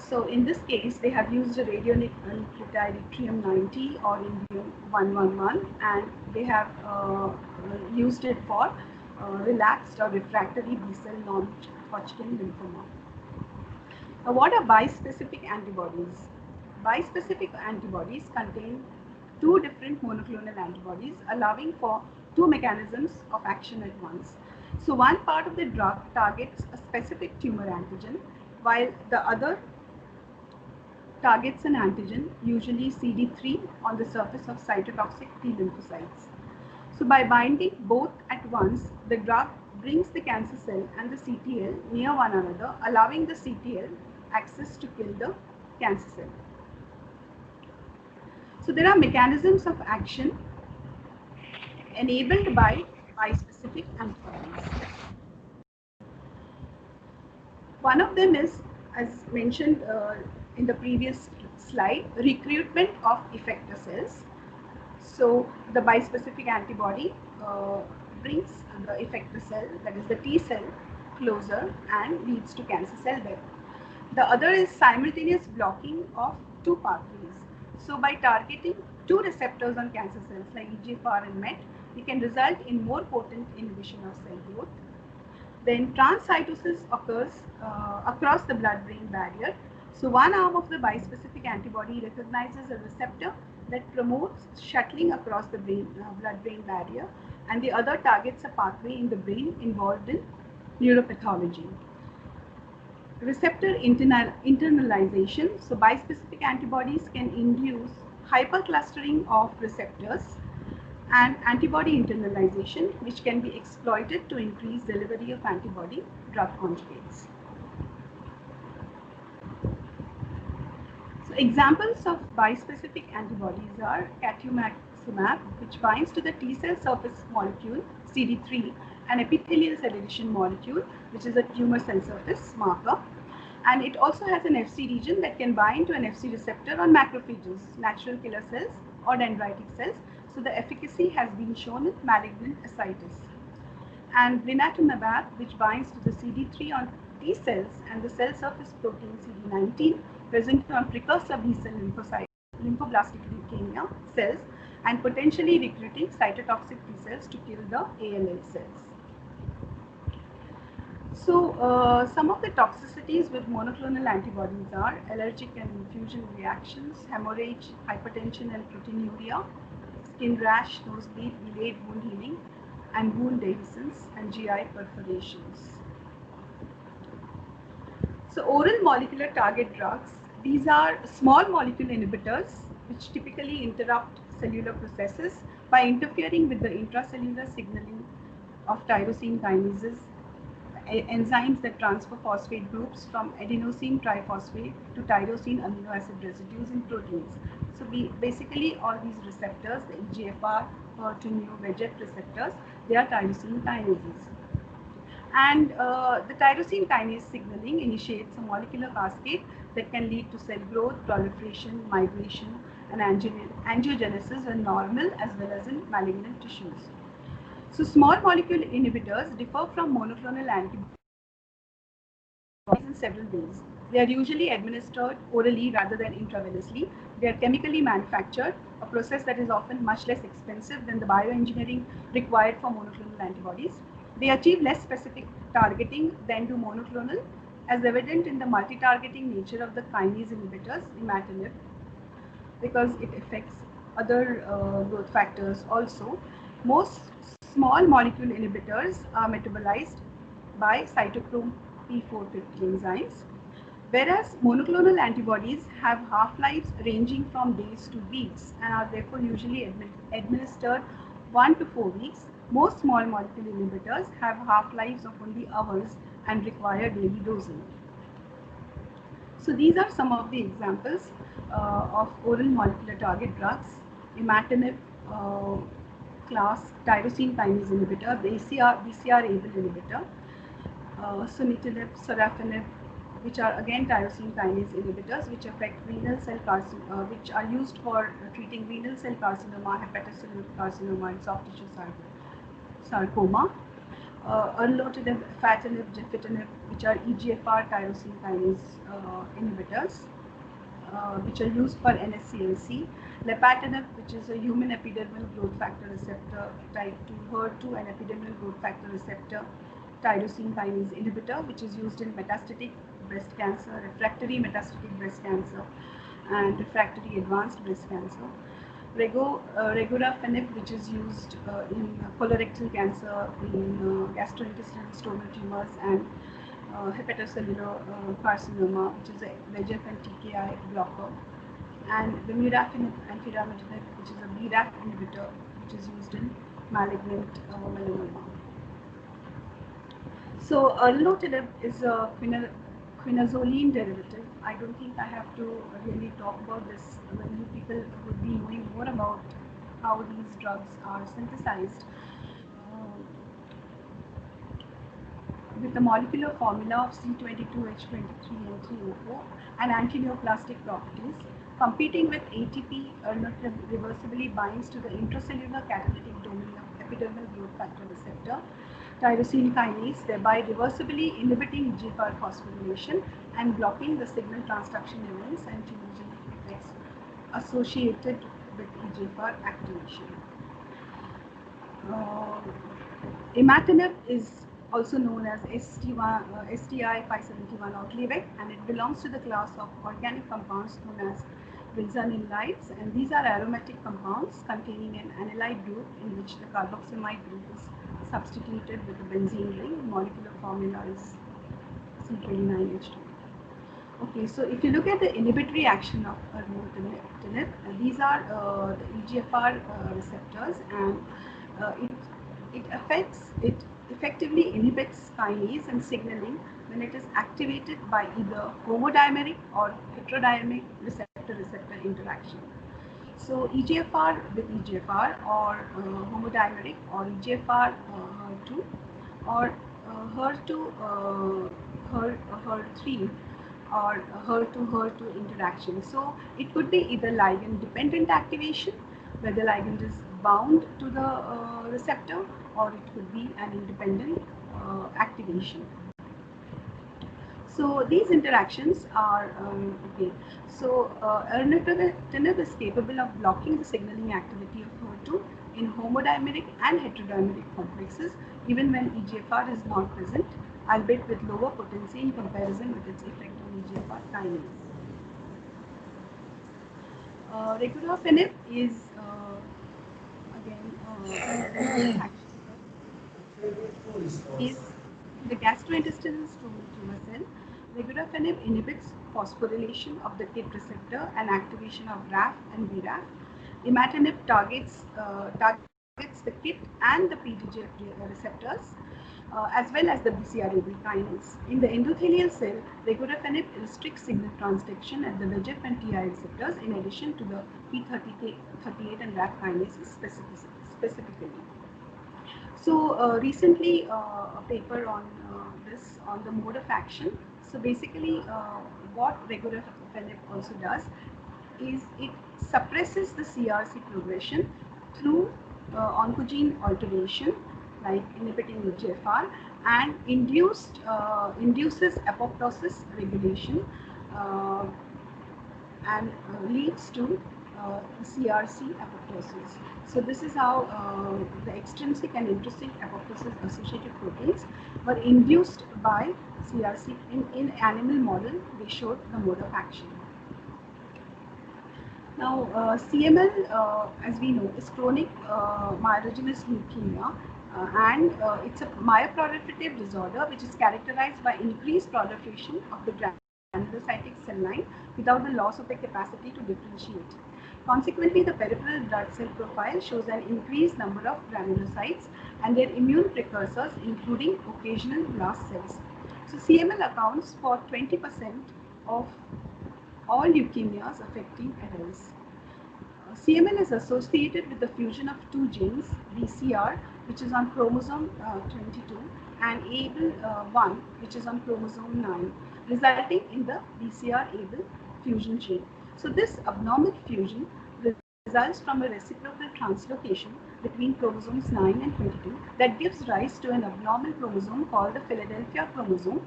So in this case, they have used a radionuclide yttrium-90 or indium-111, and they have used it for relapsed or refractory B-cell non-Hodgkin lymphoma. Now, what are bispecific antibodies? Bispecific antibodies contain two different monoclonal antibodies, allowing for two mechanisms of action at once. So one part of the drug targets a specific tumor antigen, while the other targets an antigen, usually CD3, on the surface of cytotoxic T lymphocytes. So by binding both at once, the drug brings the cancer cell and the CTL near one another, allowing the CTL access to kill the cancer cell. So there are mechanisms of action enabled by bispecific antibodies. One of them is, as mentioned in the previous slide, recruitment of effector cells. So the bispecific antibody brings the effector cell, that is the T cell, closer and leads to cancer cell death. The other is simultaneous blocking of two pathways. So by targeting two receptors on cancer cells like EGFR and MET, we can result in more potent inhibition of cell growth. Then transcytosis occurs across the blood-brain barrier. So one arm of the bispecific antibody recognizes a receptor that promotes shuttling across the blood-brain barrier, and the other targets a pathway in the brain involved in neuropathology. Receptor internalization. So bispecific antibodies can induce hyperclustering of receptors, and antibody internalization, which can be exploited to increase delivery of antibody drug conjugates. So examples of bispecific antibodies are catumacimab, which binds to the T cell surface molecule CD3, and epithelial cell adhesion molecule, which is a tumor cell surface marker. And it also has an Fc region that can bind to an Fc receptor on macrophages, natural killer cells or dendritic cells. So the efficacy has been shown in malignant ascites. And blinatumomab, which binds to the CD3 on T cells and the cell surface protein CD19 present on precursor B cell lymphocytes, lymphoblastic leukemia cells, and potentially recruiting cytotoxic T cells to kill the ALL cells. So some of the toxicities with monoclonal antibodies are allergic and infusion reactions, hemorrhage, hypertension and proteinuria, skin rash, nosebleed, delayed wound healing, and wound dehiscence and GI perforations. So oral molecular target drugs, these are small molecule inhibitors which typically interrupt cellular processes by interfering with the intracellular signaling of tyrosine kinases, enzymes that transfer phosphate groups from adenosine triphosphate to tyrosine amino acid residues in proteins. So basically all these receptors, the EGFR, HER2/neu, VEGF receptors, they are tyrosine kinases. And the tyrosine kinase signaling initiates a molecular cascade that can lead to cell growth, proliferation, migration, and angiogenesis in normal as well as in malignant tissues. So small molecule inhibitors differ from monoclonal antibodies in several ways. They are usually administered orally rather than intravenously. They are chemically manufactured, a process that is often much less expensive than the bioengineering required for monoclonal antibodies. They achieve less specific targeting than do monoclonal, as evident in the multi-targeting nature of the kinase inhibitors, imatinib, because it affects other growth factors also. Most small molecule inhibitors are metabolized by cytochrome P450 enzymes, whereas monoclonal antibodies have half-lives ranging from days to weeks and are therefore usually administered 1 to 4 weeks. Most small molecule inhibitors have half-lives of only hours and require daily dosing. So these are some of the examples of oral molecular target drugs: imatinib, class tyrosine kinase inhibitor, BCR-ABL inhibitor, sunitinib, sorafenib, which are again tyrosine kinase inhibitors, which affect renal cell carcinoma, which are used for treating renal cell carcinoma, hepatocellular carcinoma, and soft tissue sarcoma. Erlotinib, afatinib, gefitinib, which are EGFR tyrosine kinase inhibitors, which are used for NSCLC. Lepatinib, which is a human epidermal growth factor receptor type 2, HER2 and epidermal growth factor receptor tyrosine kinase inhibitor, which is used in metastatic breast cancer, refractory metastatic breast cancer, and refractory advanced breast cancer. Regorafenib, which is used in colorectal cancer, in gastrointestinal stromal tumors, and hepatocellular carcinoma, which is a VEGF and TKI blocker, and vemurafenib and which is a BRAF inhibitor, which is used in malignant melanoma. So erlotinib is a quinazoline derivative. I don't think I have to really talk about this. When you people would be knowing more about how these drugs are synthesized. With the molecular formula of C22H23 and 3O4 and antineoplastic properties, competing with ATP, erlotinib reversibly binds to the intracellular catalytic domain of epidermal growth factor receptor, tyrosine kinase, thereby reversibly inhibiting EGFR phosphorylation and blocking the signal transduction events and tumorigenic effects associated with EGFR activation. Imatinib is also known as STI-571 or Gleevec, and it belongs to the class of organic compounds known as benzanilides, and these are aromatic compounds containing an anilide group in which the carboxamide group is substituted with a benzene ring. Molecular formula is C29H2. Okay, so if you look at the inhibitory action of erlotinib, these are the EGFR receptors, and it effectively inhibits kinase and signaling when it is activated by either homodimeric or heterodimeric receptor-receptor interaction. So EGFR with EGFR, or homodimeric, or EGFR HER2, or HER2 HER3, or HER2 interaction. So it could be either ligand dependent activation, where the ligand is bound to the receptor, or it could be an independent activation. So these interactions are okay. So erlotinib is capable of blocking the signaling activity of HER2 in homodimeric and heterodimeric complexes, even when EGFR is not present, albeit with lower potency in comparison with its effect on EGFR kinase. Regorafenib is again is the gastrointestinal tumor cell. Regorafenib inhibits phosphorylation of the KIT receptor and activation of RAF and BRAF. Imatinib targets the KIT and the PDGF receptors, as well as the BCR-ABL kinase. In the endothelial cell, regorafenib restricts signal transduction at the VEGF and TI receptors, in addition to the P38 and RAF kinases specifically. So recently, a paper on this, on the mode of action. So basically, what regorafenib also does is it suppresses the CRC progression through oncogene alteration, like inhibiting EGFR, and induces apoptosis regulation, and leads to CRC apoptosis. So this is how the extrinsic and intrinsic apoptosis associated proteins were induced by CRC in animal model. They showed the mode of action. Now, CML, as we know, is chronic myelogenous leukemia, and it's a myeloproliferative disorder which is characterized by increased proliferation of the granulocytic cell line without the loss of the capacity to differentiate. Consequently, the peripheral blood cell profile shows an increased number of granulocytes and their immune precursors, including occasional blast cells. So, CML accounts for 20% of all leukemias affecting adults. CML is associated with the fusion of two genes, BCR, which is on chromosome 22, and ABL1, which is on chromosome 9, resulting in the BCR-ABL fusion gene. So this abnormal fusion results from a reciprocal translocation between chromosomes 9 and 22 that gives rise to an abnormal chromosome called the Philadelphia chromosome,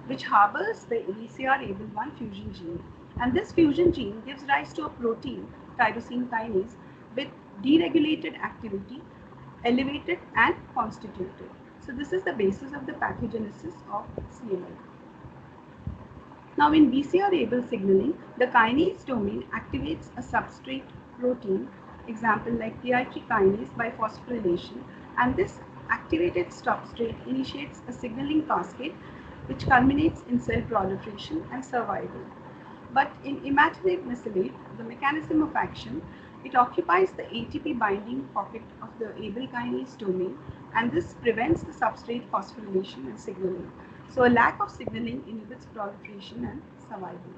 which harbors the BCR-ABL1 fusion gene. And this fusion gene gives rise to a protein, tyrosine kinase, with deregulated activity, elevated and constituted. So this is the basis of the pathogenesis of CML. Now in BCR-ABL signaling, the kinase domain activates a substrate protein, example like PI3 kinase, by phosphorylation, and this activated substrate initiates a signaling cascade which culminates in cell proliferation and survival. But in imatinib mesylate, the mechanism of action, it occupies the ATP binding pocket of the ABL kinase domain, and this prevents the substrate phosphorylation and signaling. So a lack of signaling inhibits proliferation and survival.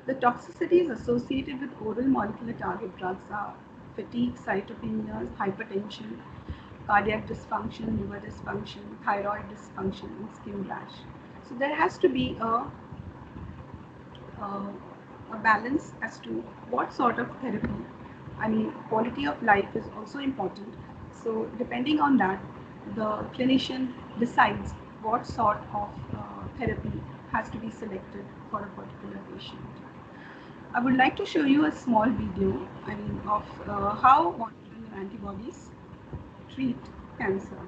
The toxicities associated with oral molecular target drugs are fatigue, cytopenias, hypertension, cardiac dysfunction, liver dysfunction, thyroid dysfunction, and skin rash. So there has to be a balance as to what sort of therapy. I mean, quality of life is also important. So depending on that, the clinician decides what sort of therapy has to be selected for a particular patient. I would like to show you a small video, of how monoclonal antibodies treat cancer.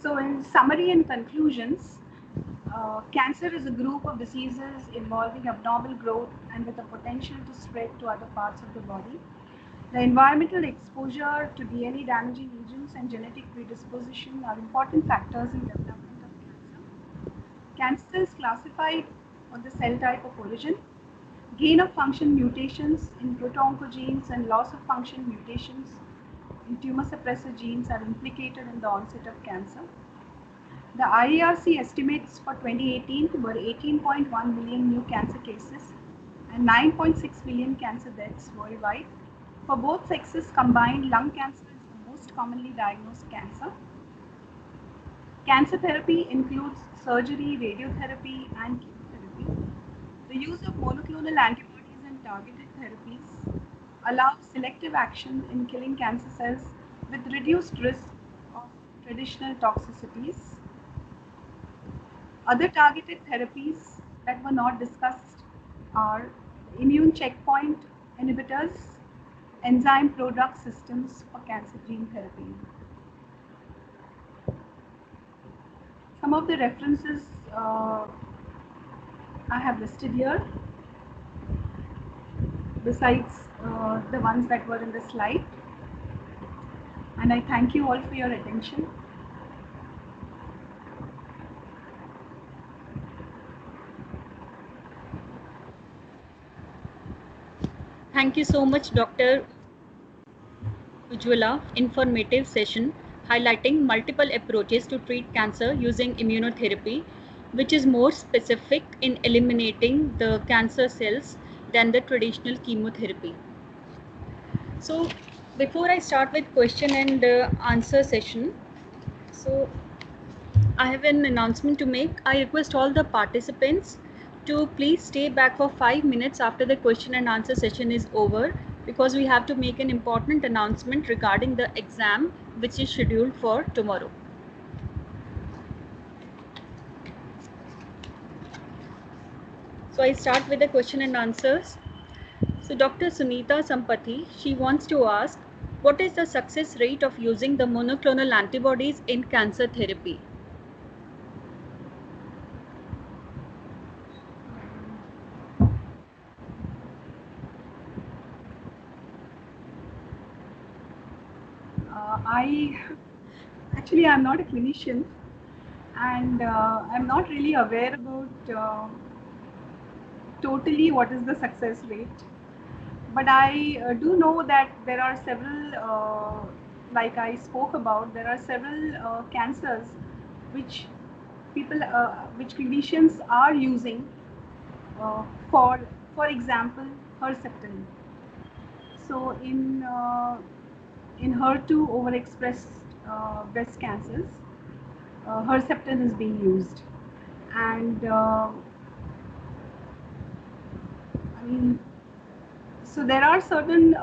So in summary and conclusions, cancer is a group of diseases involving abnormal growth and with a potential to spread to other parts of the body. The environmental exposure to DNA damaging agents and genetic predisposition are important factors in development of cancer. Cancer is classified on the cell type of origin. Gain of function mutations in proto-oncogenes and loss of function mutations in tumor suppressor genes are implicated in the onset of cancer. The IARC estimates for 2018 were 18.1 million new cancer cases and 9.6 million cancer deaths worldwide. For both sexes combined, lung cancer is the most commonly diagnosed cancer. Cancer therapy includes surgery, radiotherapy, and chemotherapy. The use of monoclonal antibodies and targeted therapies allows selective action in killing cancer cells with reduced risk of traditional toxicities. Other targeted therapies that were not discussed are immune checkpoint inhibitors, enzyme product systems for cancer gene therapy. Some of the references I have listed here, besides the ones that were in the slide. And I thank you all for your attention. Thank you so much, Dr. Ujjwala. Informative session highlighting multiple approaches to treat cancer using immunotherapy, which is more specific in eliminating the cancer cells than the traditional chemotherapy. So before I start with question and answer session, so I have an announcement to make. I request all the participants to please stay back for 5 minutes after the question and answer session is over, because we have to make an important announcement regarding the exam which is scheduled for tomorrow. So I start with the question and answers. So Dr. Sunita Sampati, she wants to ask, what is the success rate of using the monoclonal antibodies in cancer therapy? I'm not a clinician, and I'm not really aware about totally what is the success rate. But I do know that there are several, like I spoke about, there are several cancers which which clinicians are using for example, Herceptin. So in HER2 overexpressed breast cancers, Herceptin is being used, and so there are certain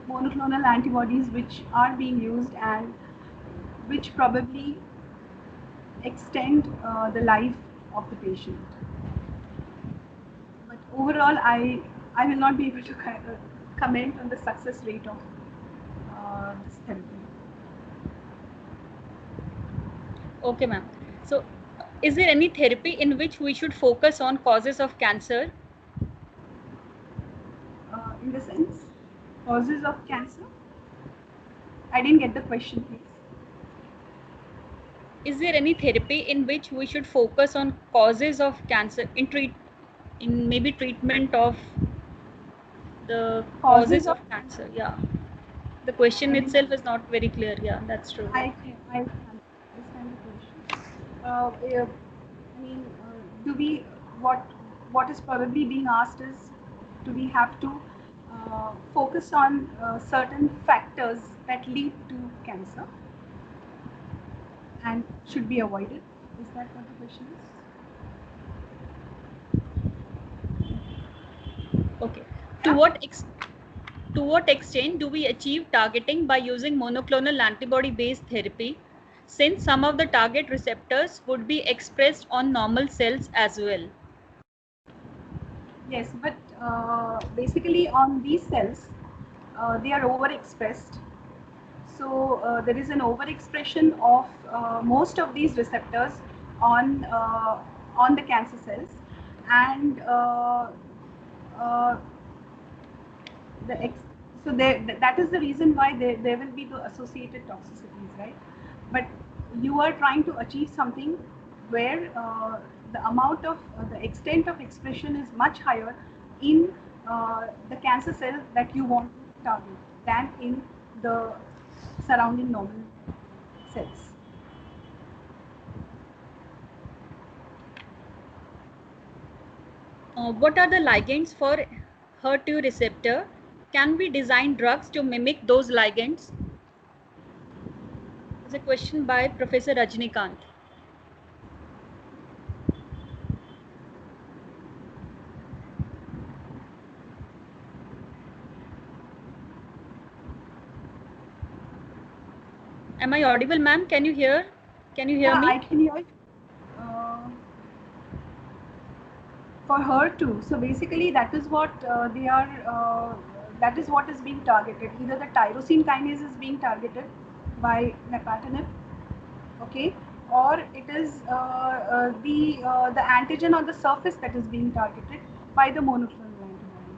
monoclonal antibodies which are being used and which probably extend the life of the patient. But overall, I will not be able to comment on the success rate of this therapy. Okay, ma'am. So, is there any therapy in which we should focus on causes of cancer? In the sense, causes of cancer? I didn't get the question, please. Is there any therapy in which we should focus on causes of cancer in maybe treatment of the causes of cancer? Yeah. The question itself is not very clear. Yeah, that's true. I understand the question. What is probably being asked is, do we have to focus on certain factors that lead to cancer and should be avoided? Is that what the question is? Okay. To what extent do we achieve targeting by using monoclonal antibody-based therapy, since some of the target receptors would be expressed on normal cells as well? Yes, but basically on these cells, they are overexpressed. So there is an overexpression of most of these receptors on the cancer cells, and so that is the reason why there will be the associated toxicities, right? But you are trying to achieve something where the amount of the extent of expression is much higher in the cancer cell that you want to target than in the surrounding normal cells. What are the ligands for HER2 receptor? Can we design drugs to mimic those ligands? It's a question by Professor Rajnikant. Am I audible, ma'am? Can you hear? Can you hear me? I can hear. For HER2, so basically that is what they are. That is what is being targeted. Either the tyrosine kinase is being targeted by nepatinib, okay, or it is the antigen on the surface that is being targeted by the monoclonal antibody.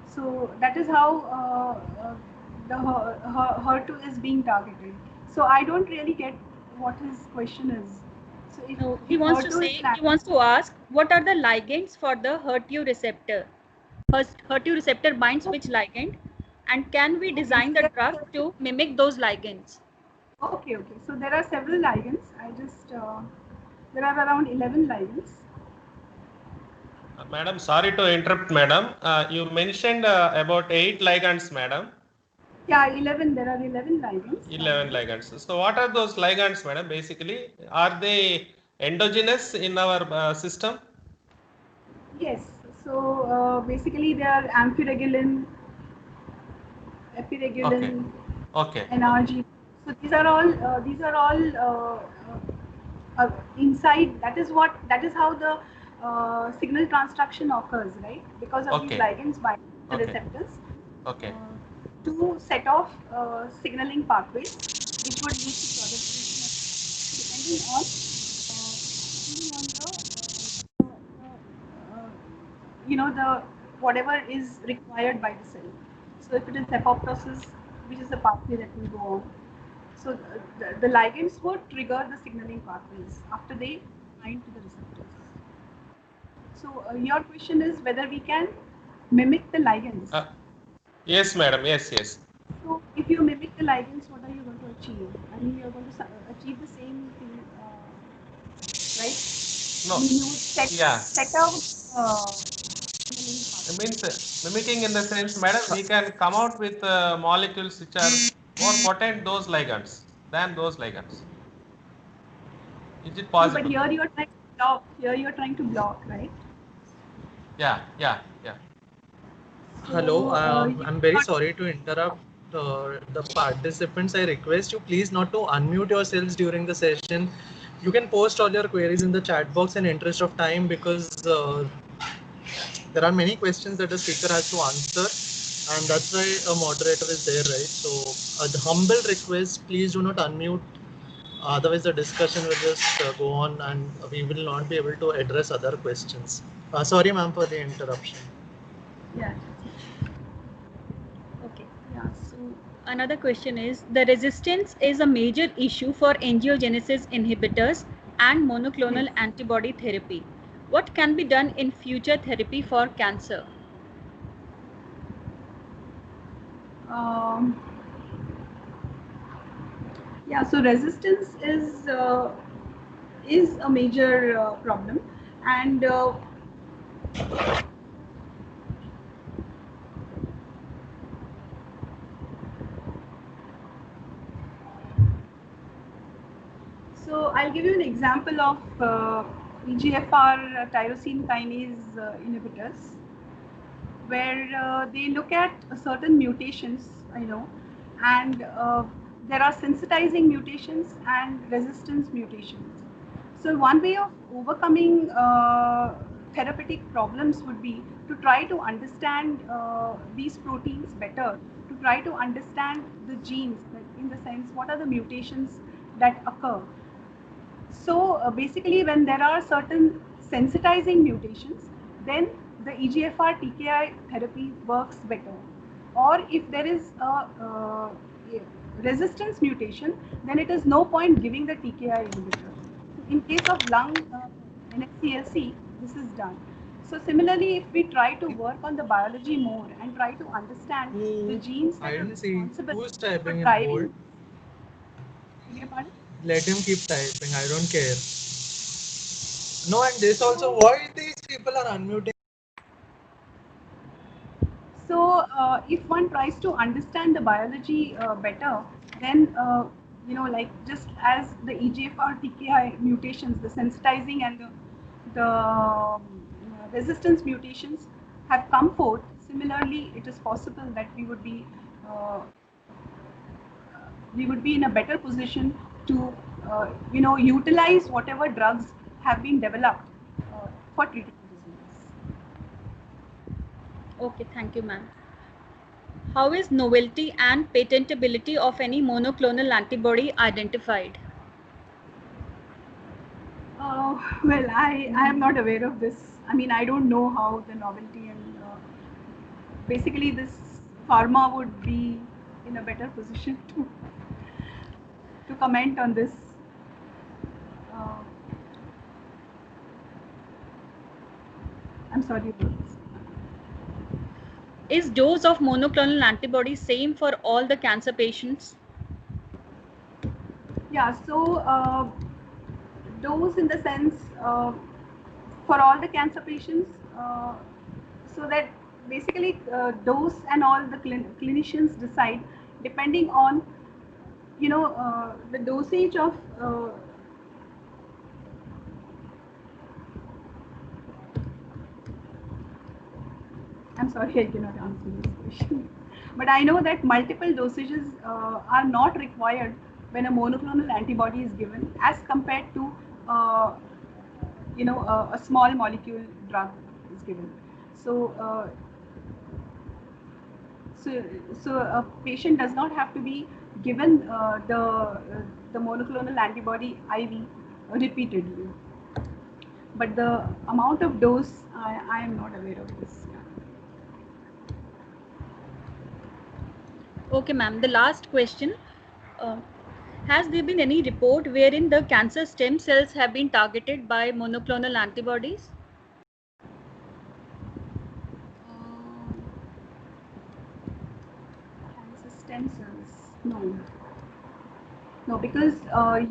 So that is how the HER2 is being targeted. So I don't really get what his question is. So if No, he wants to say, he wants to ask, what are the ligands for the HER2 receptor? First, HER2 receptor binds which ligand, and can we design the drug to mimic those ligands? Okay. So there are several ligands. There are around 11 ligands. Madam, sorry to interrupt, madam. You mentioned about 8 ligands, madam. Yeah, 11. There are 11 ligands. 11 ligands. So what are those ligands, madam? Basically, are they endogenous in our system? Yes. So basically, they are amphiregulin, epiregulin, Okay. NRG. So these are all inside. That is how the signal transduction occurs, right? Because of these ligands bind the receptors. Okay. To set off signaling pathways, which would lead to proliferation depending on the whatever is required by the cell. So if it is apoptosis, which is the pathway that will go on. So the ligands would trigger the signaling pathways after they bind to the receptors. So your question is whether we can mimic the ligands. Yes, madam. Yes. So if you mimic the ligands, what are you going to achieve? I mean, you are going to achieve the same thing, right? No. I mean, you would set out. It means mimicking in the sense, madam, we can come out with molecules which are more potent those ligands than those ligands. Is it possible? No, but here you are trying to block. Here you are trying to block, right? Yeah. So, hello, I'm very sorry to interrupt the participants. I request you please not to unmute yourselves during the session. You can post all your queries in the chat box in interest of time, because there are many questions that the speaker has to answer, and that's why a moderator is there, right? So the humble request, please do not unmute, otherwise the discussion will just go on and we will not be able to address other questions. Sorry ma'am for the interruption. Yeah. Okay. Yeah. So another question is, the resistance is a major issue for angiogenesis inhibitors and monoclonal antibody therapy. What can be done in future therapy for cancer? Yeah. So resistance is a major problem, and so I'll give you an example of EGFR tyrosine kinase inhibitors, where they look at certain mutations, and there are sensitizing mutations and resistance mutations. So one way of overcoming therapeutic problems would be to try to understand these proteins better, to try to understand the genes, in the sense what are the mutations that occur. So basically, when there are certain sensitizing mutations, then the EGFR TKI therapy works better. Or if there is a resistance mutation, then it is no point giving the TKI inhibitor. In case of lung NSCLC, this is done. So similarly, if we try to work on the biology more and try to understand the genes that I are didn't see responsible who's for typing in driving. bold. Beg your pardon? Let him keep typing. I don't care. No, and this also, why these people are unmuting? So, if one tries to understand the biology better, then like just as the EGFR TKI mutations, the sensitizing and the resistance mutations have come forth, similarly, it is possible that uh, we would be in a better position to utilize whatever drugs have been developed for treating diseases. Okay, thank you, ma'am. How is novelty and patentability of any monoclonal antibody identified? Well, I am not aware of this. I mean, I don't know how the novelty and basically this pharma would be in a better position to comment on this. Uh, I'm sorry about this. Is dose of monoclonal antibody same for all the cancer patients? Yeah, so dose in the sense for all the cancer patients, so that basically dose and all the clinicians decide depending on the dosage of I'm sorry, I cannot answer this question. But I know that multiple dosages are not required when a monoclonal antibody is given, as compared to a small molecule drug is given. So, so a patient does not have to be given the monoclonal antibody IV repeatedly. But the amount of dose, I am not aware of this. Okay, ma'am. The last question. Has there been any report wherein the cancer stem cells have been targeted by monoclonal antibodies? Cancer stem cells? No. No, because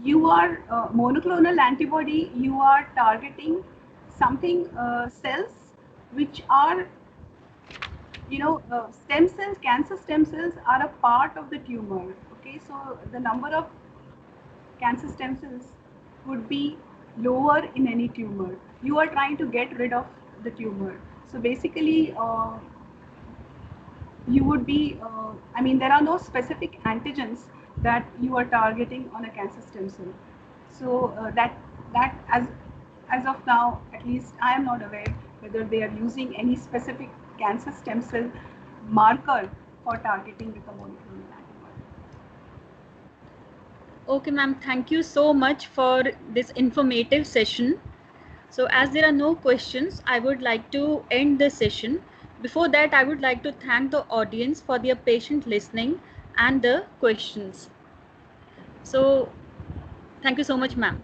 you are monoclonal antibody, you are targeting something cells which are, stem cells, cancer stem cells are a part of the tumor. Okay, so the number of cancer stem cells would be lower in any tumor. You are trying to get rid of the tumor. So basically, you would be, I mean, there are no specific antigens that you are targeting on a cancer stem cell. So that as of now, at least I am not aware whether they are using any specific cancer stem cell marker for targeting with a monoclonal antibody. Okay, ma'am. Thank you so much for this informative session. So as there are no questions, I would like to end the session. Before that, I would like to thank the audience for their patient listening and the questions. So thank you so much, ma'am.